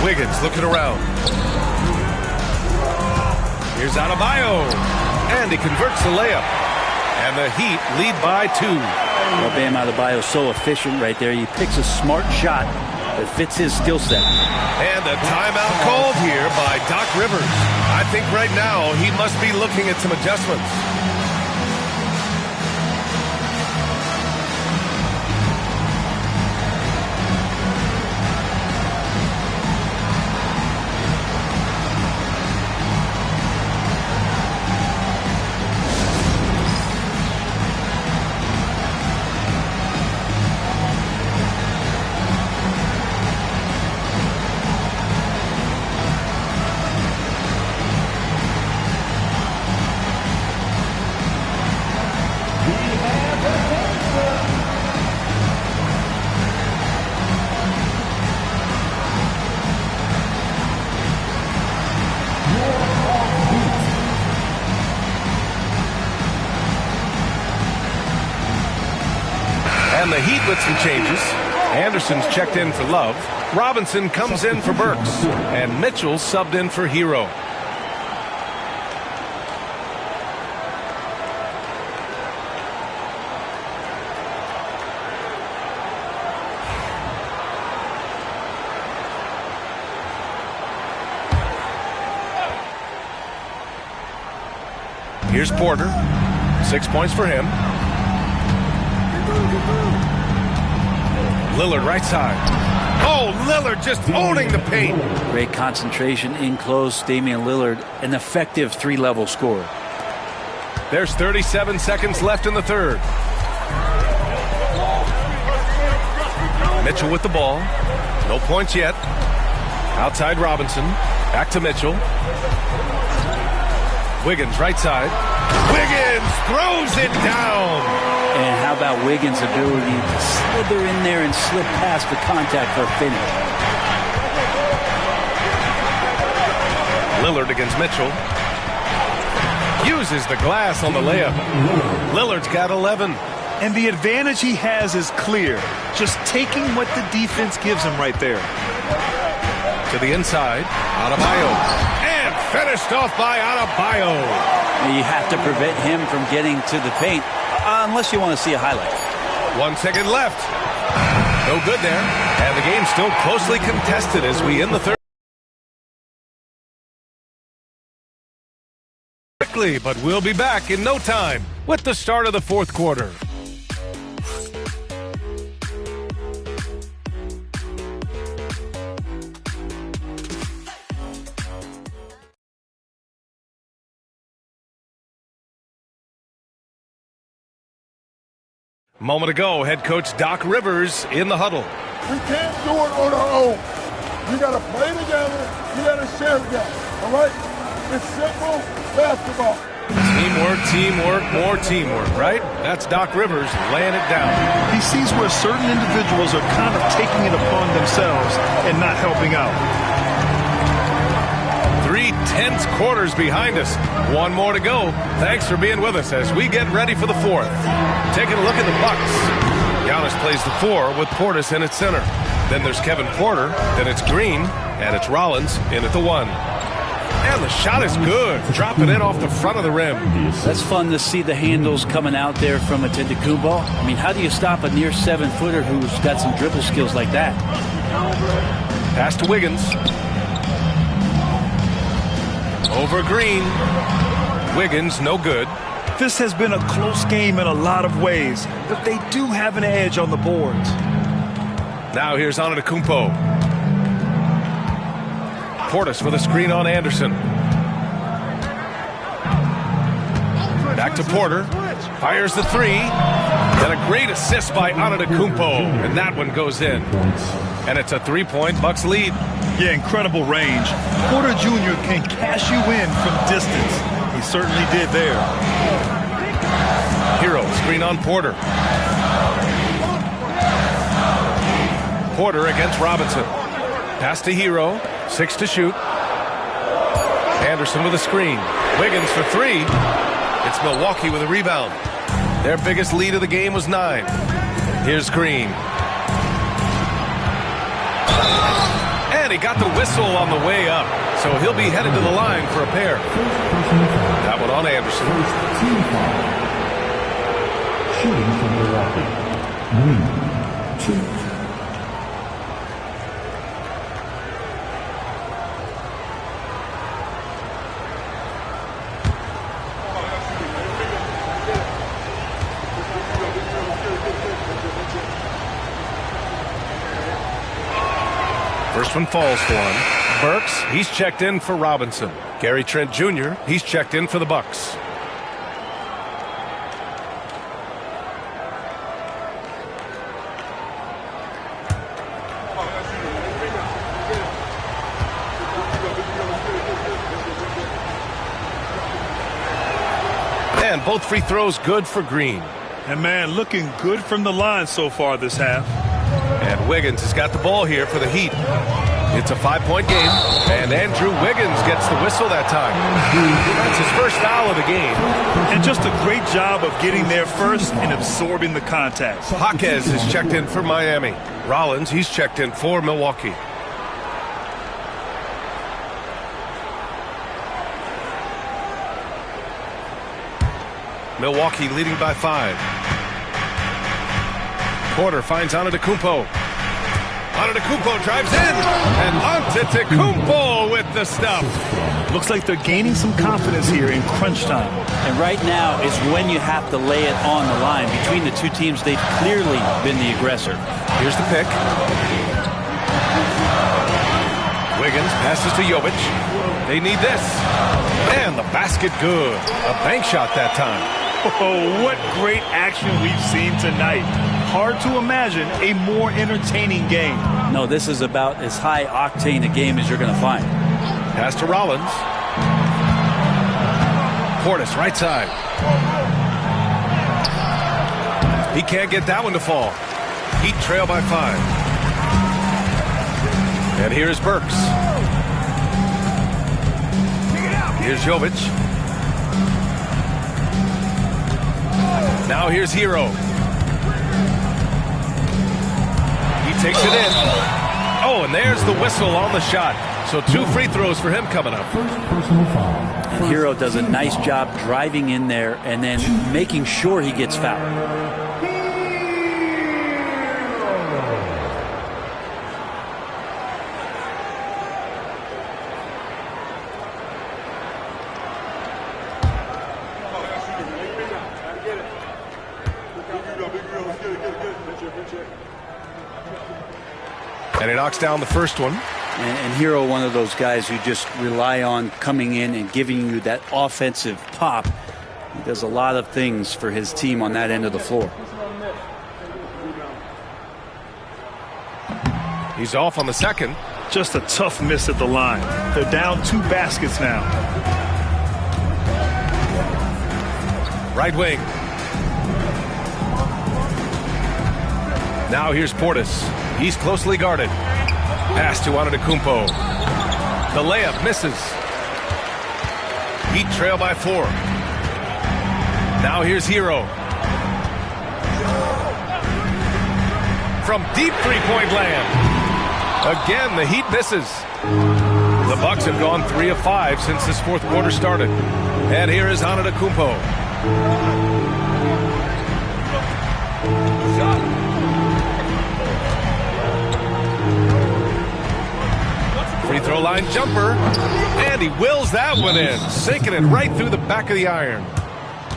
Wiggins looking around. Here's Adebayo. And he converts the layup. And the Heat lead by 2. Well, Bam Adebayo is so efficient right there. He picks a smart shot that fits his skill set. And a timeout called here by Doc Rivers. I think right now he must be looking at some adjustments. And the Heat with some changes. Anderson's checked in for Love. Robinson comes in for Burks. And Mitchell subbed in for Hero. Here's Porter. 6 points for him. Lillard right side. Oh, Lillard just owning the paint. Great concentration in close. Damian Lillard, an effective 3-level scorer. There's 37 seconds left in the third. Mitchell with the ball. No points yet. Outside Robinson. Back to Mitchell. Wiggins right side. Wiggins throws it down. And how about Wiggins' ability to slither in there and slip past the contact for a finish? Lillard against Mitchell. Uses the glass on the layup. Lillard's got 11. And the advantage he has is clear. Just taking what the defense gives him right there. To the inside, Adebayo. And finished off by Adebayo. You have to prevent him from getting to the paint, unless you want to see a highlight. 1 second left. No good there. And the game's still closely contested as we end the third. Quickly, but we'll be back in no time with the start of the fourth quarter. Moment ago, head coach Doc Rivers in the huddle. We can't do it on our own. You got to play together. You got to share together. All right? It's simple basketball. Teamwork, teamwork, more teamwork, right? That's Doc Rivers laying it down. He sees where certain individuals are kind of taking it upon themselves and not helping out. 3 tense quarters behind us. One more to go. Thanks for being with us as we get ready for the fourth. Taking a look at the Bucks. Giannis plays the 4 with Portis in its center. Then there's Kevin Porter. Then it's Green. And it's Rollins in at the 1. And the shot is good. Dropping it off the front of the rim. That's fun to see the handles coming out there from Antetokounmpo. I mean, how do you stop a near 7-footer who's got some dribble skills like that? Pass to Wiggins. Over Green. Wiggins, no good. This has been a close game in a lot of ways, but they do have an edge on the boards. Now here's Antetokounmpo. Portis with a screen on Anderson. Back to Porter. Fires the 3. And a great assist by Antetokounmpo. And that one goes in. And it's a 3-point Bucks lead. Yeah, incredible range. Porter Jr. can cash you in from distance. He certainly did there. Hero, screen on Porter. Porter against Robinson. Pass to Hero. 6 to shoot. Anderson with a screen. Wiggins for 3. It's Milwaukee with a rebound. Their biggest lead of the game was 9. Here's Green. And he got the whistle on the way up. So he'll be headed to the line for a pair. That one on Anderson. Shooting from Milwaukee. Green, 2. First one falls for him. Burks, he's checked in for Robinson. Gary Trent Jr., he's checked in for the Bucks. And both free throws good for Green. And man, looking good from the line so far this half. And Wiggins has got the ball here for the Heat. It's a 5-point game, and Andrew Wiggins gets the whistle that time. That's his first foul of the game. And just a great job of getting there first and absorbing the contact. Jaquez is checked in for Miami. Rollins, he's checked in for Milwaukee. Milwaukee leading by 5. Porter finds Antetokounmpo. Antetokounmpo drives in, and Antetokounmpo with the stuff. Looks like they're gaining some confidence here in crunch time. And right now is when you have to lay it on the line. Between the two teams, they've clearly been the aggressor. Here's the pick. Wiggins passes to Jovic. They need this. And the basket good. A bank shot that time. Oh, what great action we've seen tonight. Hard to imagine a more entertaining game. No, this is about as high octane a game as you're going to find. Pass to Rollins. Portis, right side. He can't get that one to fall. Heat trail by 5. And here's Burks. Here's Jovic. Now here's Hero. He takes it in. Oh, and there's the whistle on the shot. So 2 free throws for him coming up. And Hero does a nice job driving in there and then making sure he gets fouled. And he knocks down the first one. And Hero, one of those guys who just rely on coming in and giving you that offensive pop. He does a lot of things for his team on that end of the floor. He's off on the second. Just a tough miss at the line. They're down 2 baskets now. Right wing. Now here's Portis. He's closely guarded. Pass to Antetokounmpo. The layup misses. Heat trail by 4. Now here's Hero. From deep three-point land. Again, the Heat misses. The Bucks have gone 3 of 5 since this fourth quarter started. And here is Antetokounmpo. Free throw line jumper, and he wills that one in, sinking it right through the back of the iron.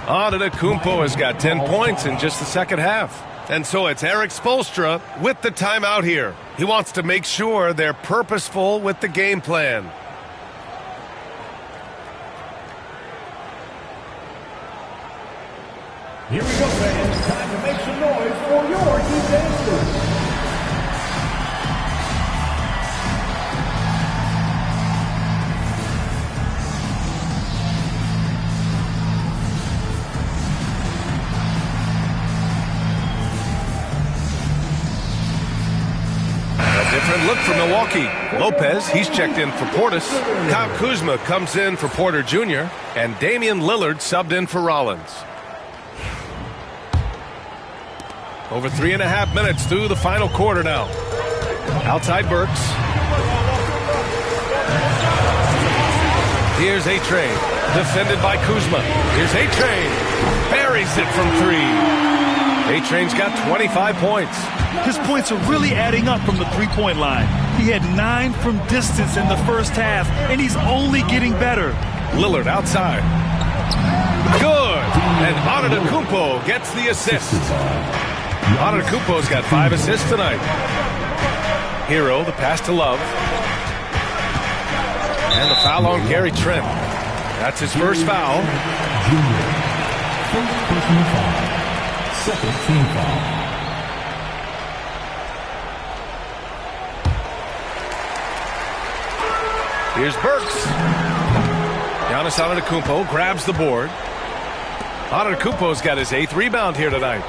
Antetokounmpo has got 10 points in just the second half. And so it's Erik Spoelstra with the timeout here. He wants to make sure they're purposeful with the game plan. Here we go, fans. Time to make some noise for your Heat dancers. Different look for Milwaukee. Lopez, he's checked in for Portis. Kyle Kuzma comes in for Porter Jr. And Damian Lillard subbed in for Rollins. Over 3.5 minutes through the final quarter now. Outside Burks. Here's A-Train. Defended by Kuzma. Here's A-Train. Buries it from 3. A-Train's got 25 points. His points are really adding up from the three-point line. He had 9 from distance in the first half, and he's only getting better. Lillard outside. Good. And Antetokounmpo gets the assist. Antetokounmpo's got 5 assists tonight. Hero, the pass to Love. And the foul on Gary Trent. That's his first foul. First personal foul. Second team foul. Here's Burks. Giannis Antetokounmpo grabs the board. Antetokounmpo's got his 8th rebound here tonight.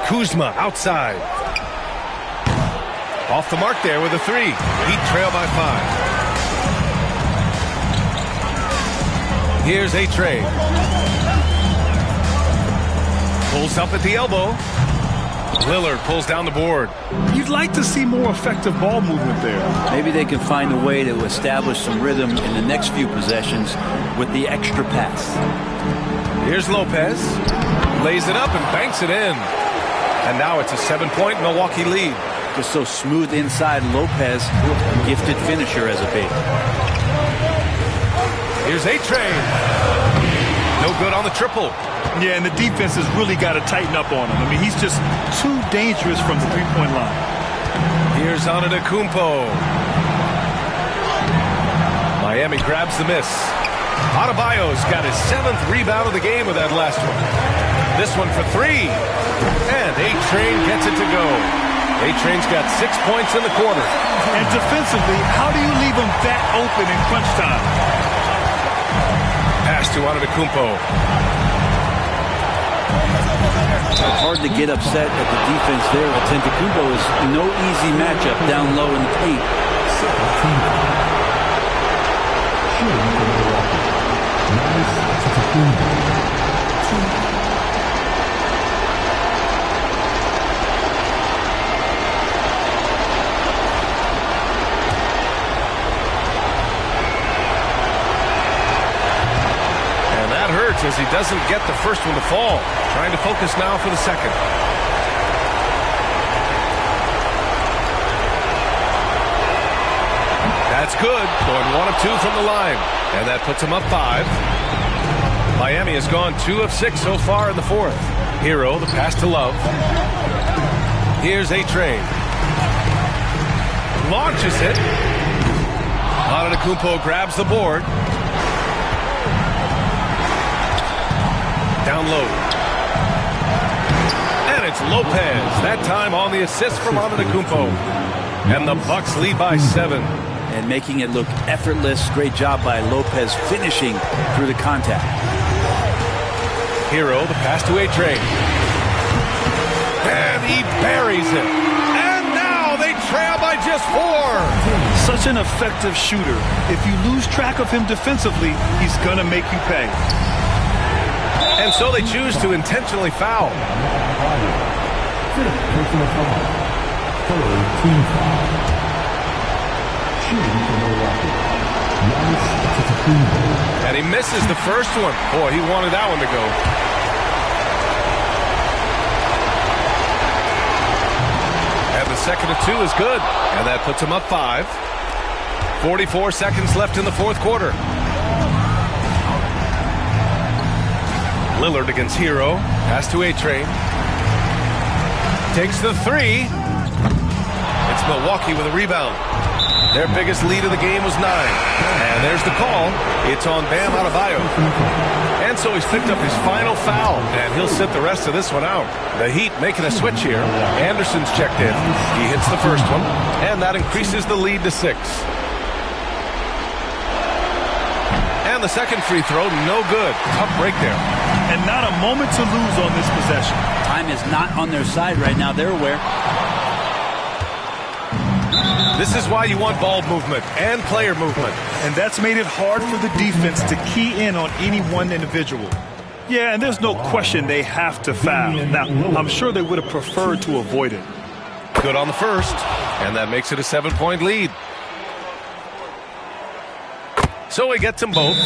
Kuzma outside. Off the mark there with a 3. Heat trail by 5. Here's A-Train. Pulls up at the elbow. Lillard pulls down the board. You'd like to see more effective ball movement there. Maybe they can find a way to establish some rhythm in the next few possessions with the extra pass. Here's Lopez. Lays it up and banks it in. And now it's a 7-point Milwaukee lead. Just so smooth inside. Lopez, gifted finisher as a big. Here's A-Train. No good on the triple. Yeah, and the defense has really got to tighten up on him. I mean, he's just too dangerous from the three-point line. Here's Antetokounmpo. Miami grabs the miss. PropahYO's got his 7th rebound of the game with that last one. This one for three. And A-Train gets it to go. A-Train's got 6 points in the quarter. And defensively, how do you leave them that open in crunch time? Pass to Antetokounmpo. Hard to get upset at the defense there. Antetokounmpo is no easy matchup down low in the paint. As he doesn't get the first one to fall. Trying to focus now for the second. That's good. Going 1 of 2 from the line. And that puts him up 5. Miami has gone 2 of 6 so far in the fourth. Hero, the pass to Love. Here's A-Train. Launches it. Antetokounmpo grabs the board. Down low. And it's Lopez. That time on the assist from Antetokounmpo. And the Bucks lead by 7. And making it look effortless. Great job by Lopez finishing through the contact. Hero, the pass to A-Train. And he buries it. And now they trail by just 4. Such an effective shooter. If you lose track of him defensively, he's going to make you pay. And so they choose to intentionally foul. And he misses the first one. Boy, he wanted that one to go. And the second of 2 is good. And that puts him up 5. 44 seconds left in the fourth quarter. Lillard against Hero. Pass to A-Train. Takes the 3. It's Milwaukee with a rebound. Their biggest lead of the game was 9. And there's the call. It's on Bam Adebayo. And so he's picked up his final foul. And he'll sit the rest of this one out. The Heat making a switch here. Anderson's checked in. He hits the first one. And that increases the lead to 6. And the second free throw, no good. Tough break there. And not a moment to lose on this possession. Time is not on their side right now. They're aware. This is why you want ball movement and player movement. And that's made it hard for the defense to key in on any one individual. Yeah, and there's no question they have to foul. Now, I'm sure they would have preferred to avoid it. Good on the first, and that makes it a 7-point lead. So he gets them both,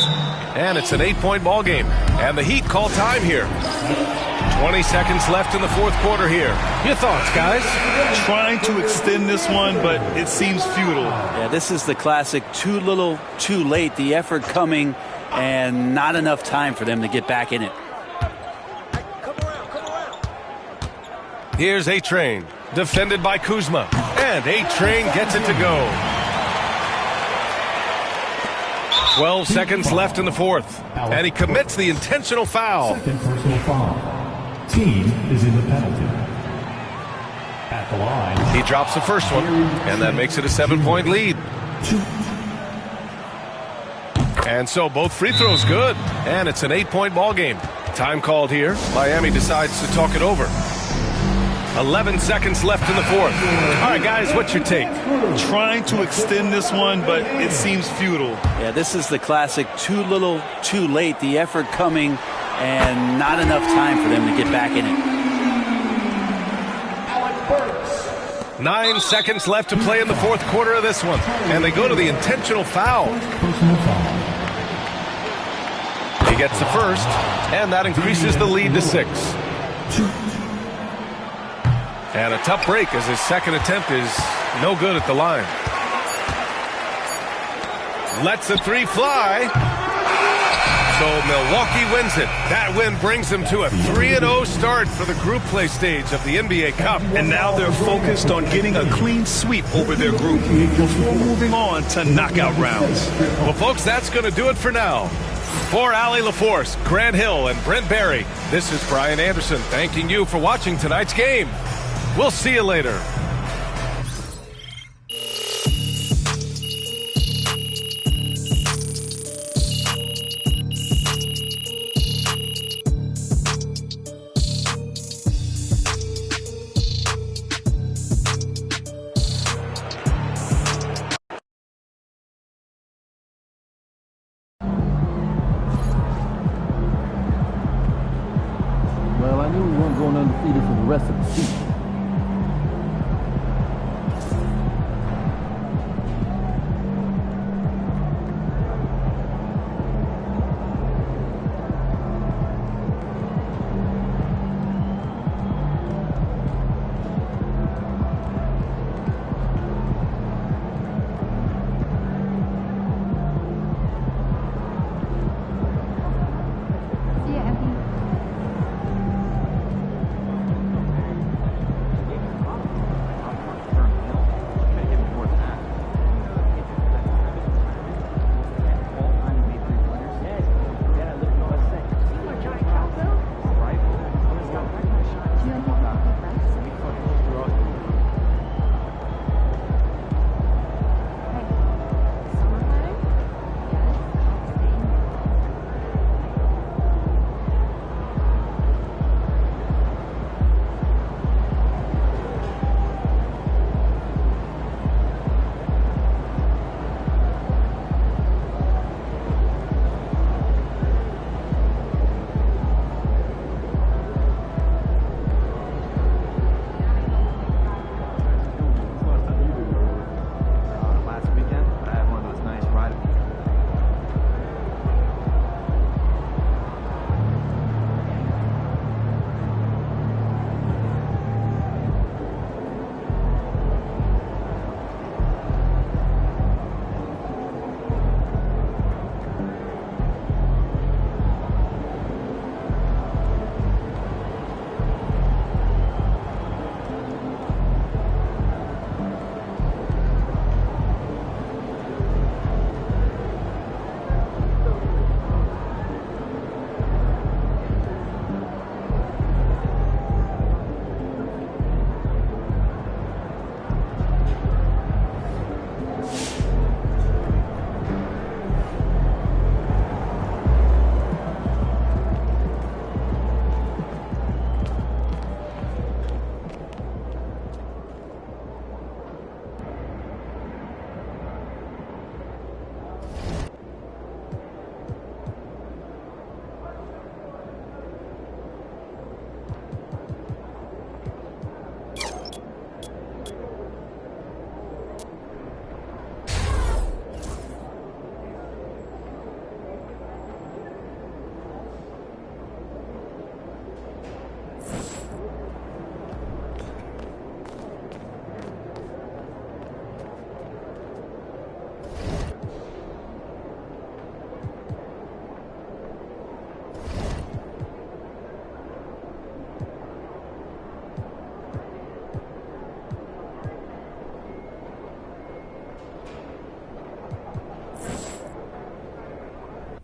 and it's an 8-point ball game. And the Heat call time here. 20 seconds left in the fourth quarter here. Your thoughts, guys? Trying to extend this one, but it seems futile. Yeah, this is the classic too little, too late. The effort coming, and not enough time for them to get back in it. Here's A-Train, defended by Kuzma. And A-Train gets it to go. 12 seconds left in the fourth. And he commits the intentional foul. Second personal foul. Team is in the penalty. At the line. He drops the first one, and that makes it a 7-point lead. And so both free throws good, and it's an 8-point ball game. Time called here. Miami decides to talk it over. 11 seconds left in the fourth. All right, guys, what's your take? Trying to extend this one, but it seems futile. Yeah, this is the classic too little, too late. The effort coming, and not enough time for them to get back in it. 9 seconds left to play in the fourth quarter of this one. And they go to the intentional foul. He gets the first, and that increases the lead to 6. And a tough break as his second attempt is no good at the line. Lets the 3 fly. So Milwaukee wins it. That win brings them to a 3-0 start for the group play stage of the NBA Cup. And now they're focused on getting a clean sweep over their group before moving on to knockout rounds. Well, folks, that's going to do it for now. For Allie LaForce, Grant Hill, and Brent Barry, this is Brian Anderson thanking you for watching tonight's game. We'll see you later. Well, I knew we weren't going undefeated for the rest of the season.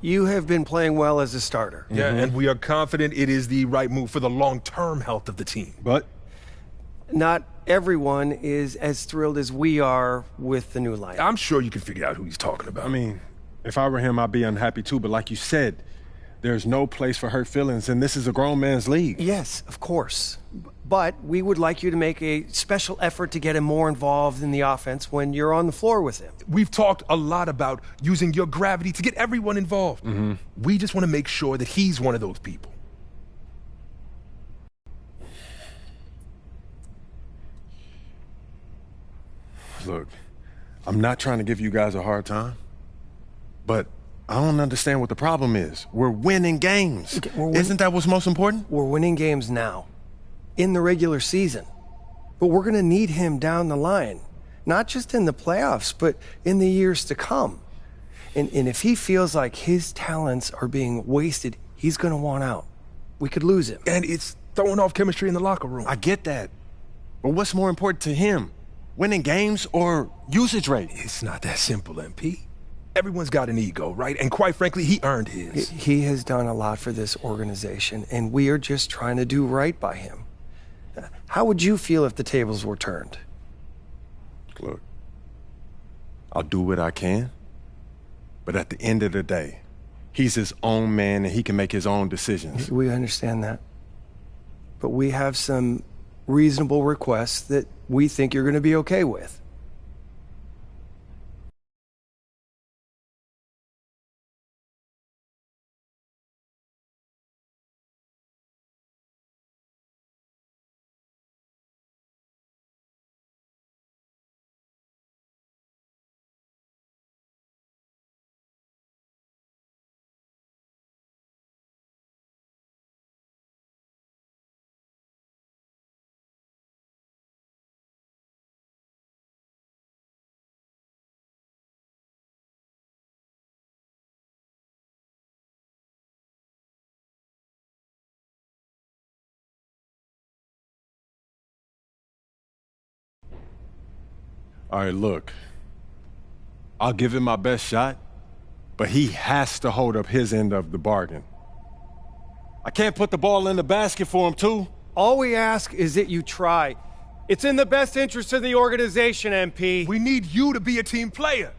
You have been playing well as a starter. Yeah, and we are confident it is the right move for the long-term health of the team. But not everyone is as thrilled as we are with the new lineup. I'm sure you can figure out who he's talking about. I mean, if I were him, I'd be unhappy too. But like you said, there's no place for hurt feelings, and this is a grown man's league. Yes, of course. But we would like you to make a special effort to get him more involved in the offense when you're on the floor with him. We've talked a lot about using your gravity to get everyone involved. We just want to make sure that he's one of those people. Look, I'm not trying to give you guys a hard time, but I don't understand what the problem is. We're winning games. Okay, Isn't that what's most important? We're winning games now, in the regular season. But we're going to need him down the line, not just in the playoffs, but in the years to come. And if he feels like his talents are being wasted, he's going to want out. We could lose him. And it's throwing off chemistry in the locker room. I get that. But what's more important to him? Winning games or usage rate? It's not that simple, MP. Everyone's got an ego, right? And quite frankly, he earned his. He has done a lot for this organization, and we are just trying to do right by him. How would you feel if the tables were turned? Look, I'll do what I can, but at the end of the day, he's his own man and he can make his own decisions. We understand that. But we have some reasonable requests that we think you're going to be okay with. All right, look, I'll give him my best shot, but he has to hold up his end of the bargain. I can't put the ball in the basket for him, too. All we ask is that you try. It's in the best interest of the organization, MP. We need you to be a team player.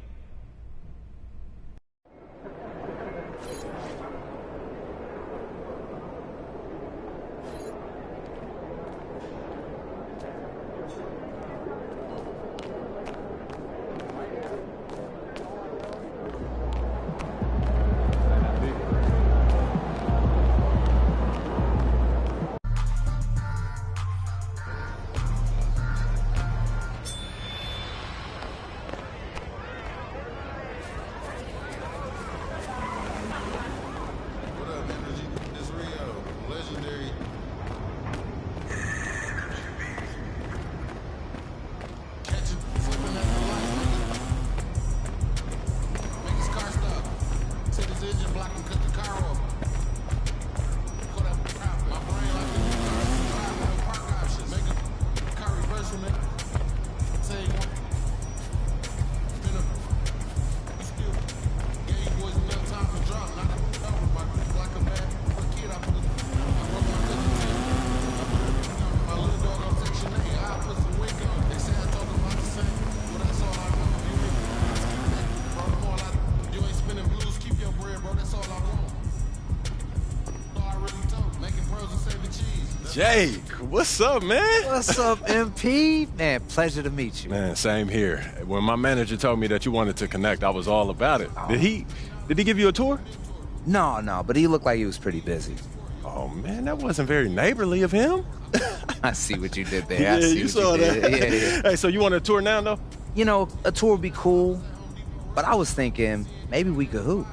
Jake, what's up, man? What's up, MP? Man, pleasure to meet you. Man, same here. When my manager told me that you wanted to connect, I was all about it. Did he give you a tour? No, but he looked like he was pretty busy. Oh, man, that wasn't very neighborly of him. I see what you did there. Yeah, I see you what saw you that. did. Yeah. Hey, so you want a tour now, though? You know, a tour would be cool, but I was thinking maybe we could hoop.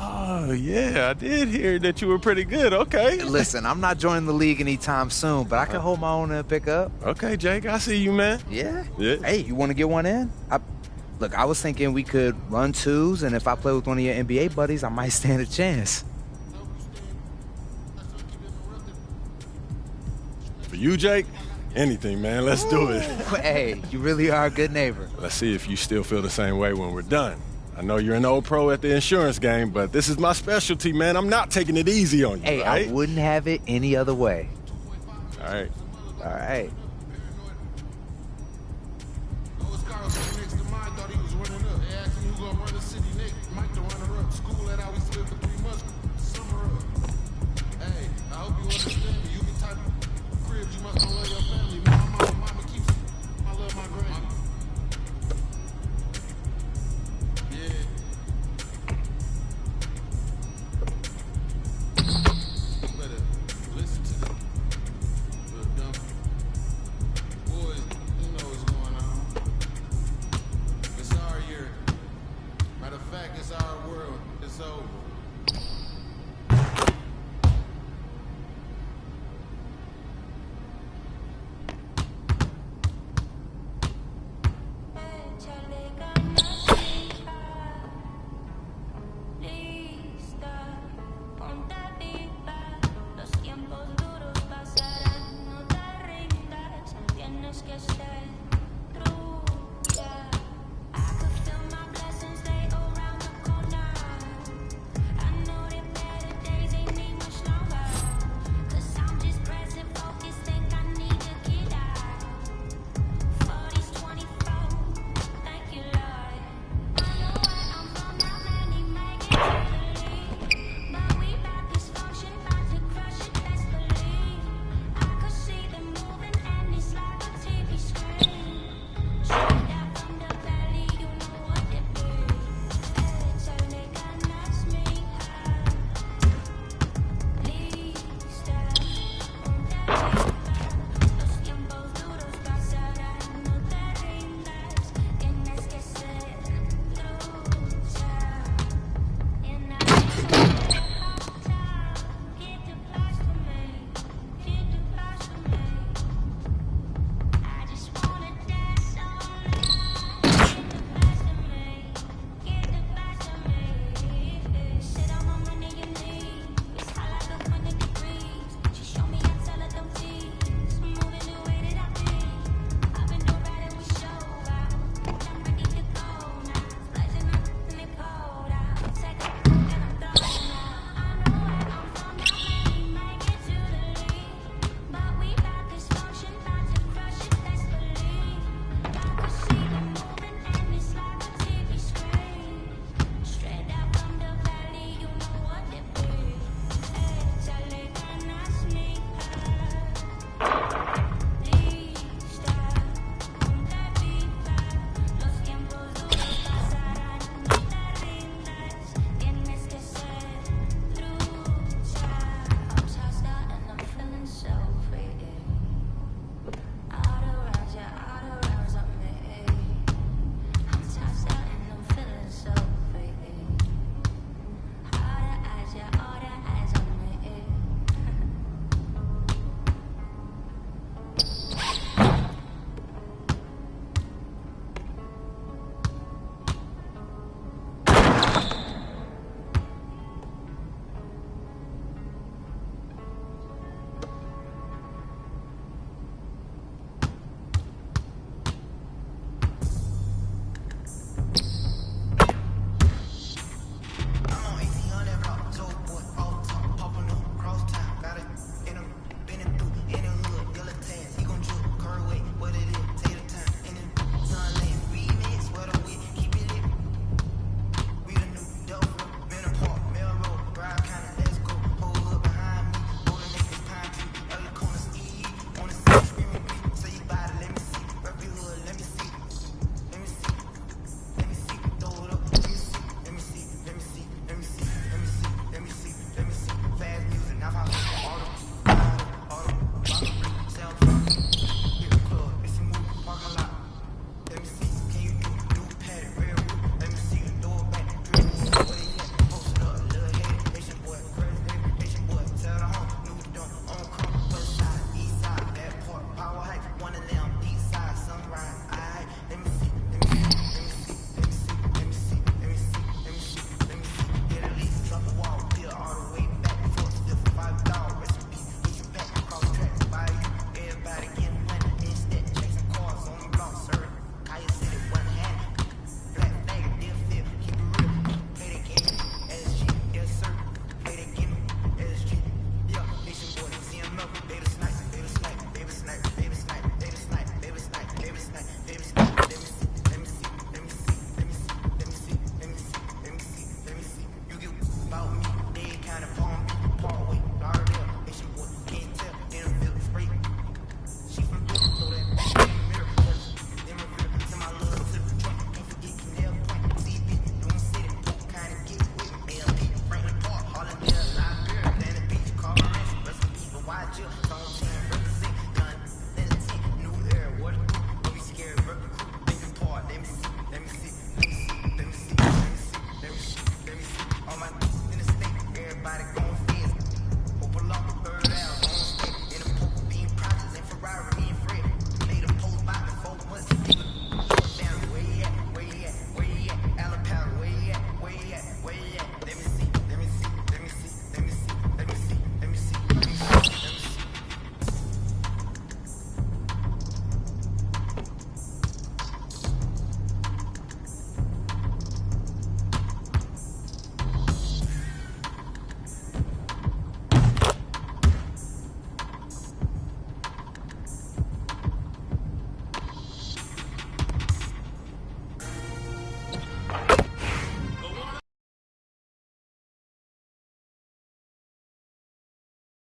Oh, yeah, I did hear that you were pretty good. Okay. Listen, I'm not joining the league anytime soon, but I can hold my own and pick up. Okay, Jake, I see you, man. Yeah? Yeah. Hey, you want to get one in? Look, I was thinking we could run twos, and if I play with one of your NBA buddies, I might stand a chance. For you, Jake, anything, man. Let's do it. Hey, you really are a good neighbor. Let's see if you still feel the same way when we're done. I know you're an old pro at the insurance game, but this is my specialty, man. I'm not taking it easy on you, Hey, right? I wouldn't have it any other way. All right. All right.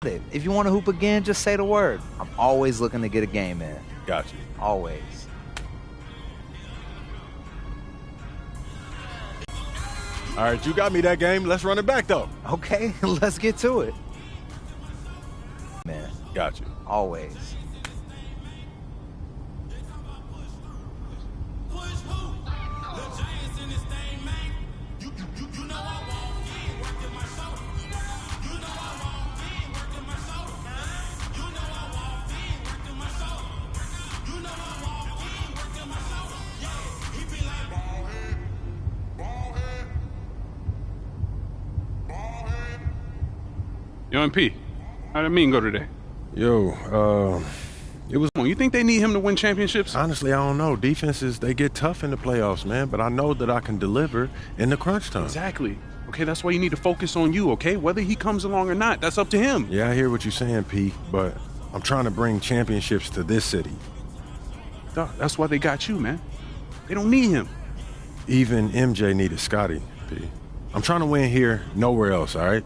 it. If you want to hoop again, just say the word. I'm always looking to get a game in. Got you. Always. All right, you got me that game. Let's run it back, though. Okay, let's get to it. Man. Got you. Always. Yo, MP, how'd that meeting go today? Yo, it was... You think they need him to win championships? Honestly, I don't know. Defenses, they get tough in the playoffs, man, but I know that I can deliver in the crunch time. Exactly. Okay, that's why you need to focus on you, okay? Whether he comes along or not, that's up to him. Yeah, I hear what you're saying, P, but I'm trying to bring championships to this city. Duh, that's why they got you, man. They don't need him. Even MJ needed Scotty, P. I'm trying to win here, nowhere else, all right?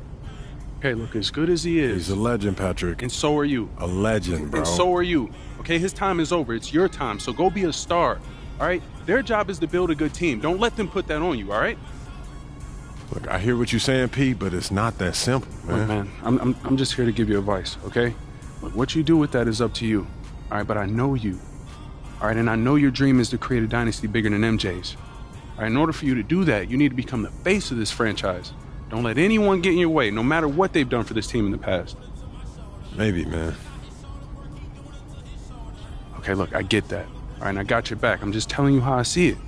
Okay, look, as good as he is... He's a legend, Patrick. And so are you. A legend, bro. And so are you. Okay, his time is over. It's your time, so go be a star, all right? Their job is to build a good team. Don't let them put that on you, all right? Look, I hear what you're saying, P, but it's not that simple, man. Look, man, I'm just here to give you advice, okay? Look, what you do with that is up to you, all right? But I know you, all right? And I know your dream is to create a dynasty bigger than MJ's. All right, in order for you to do that, you need to become the face of this franchise. Don't let anyone get in your way, no matter what they've done for this team in the past. Maybe, man. Okay, look, I get that. All right, and I got your back. I'm just telling you how I see it.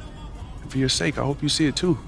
And for your sake, I hope you see it too.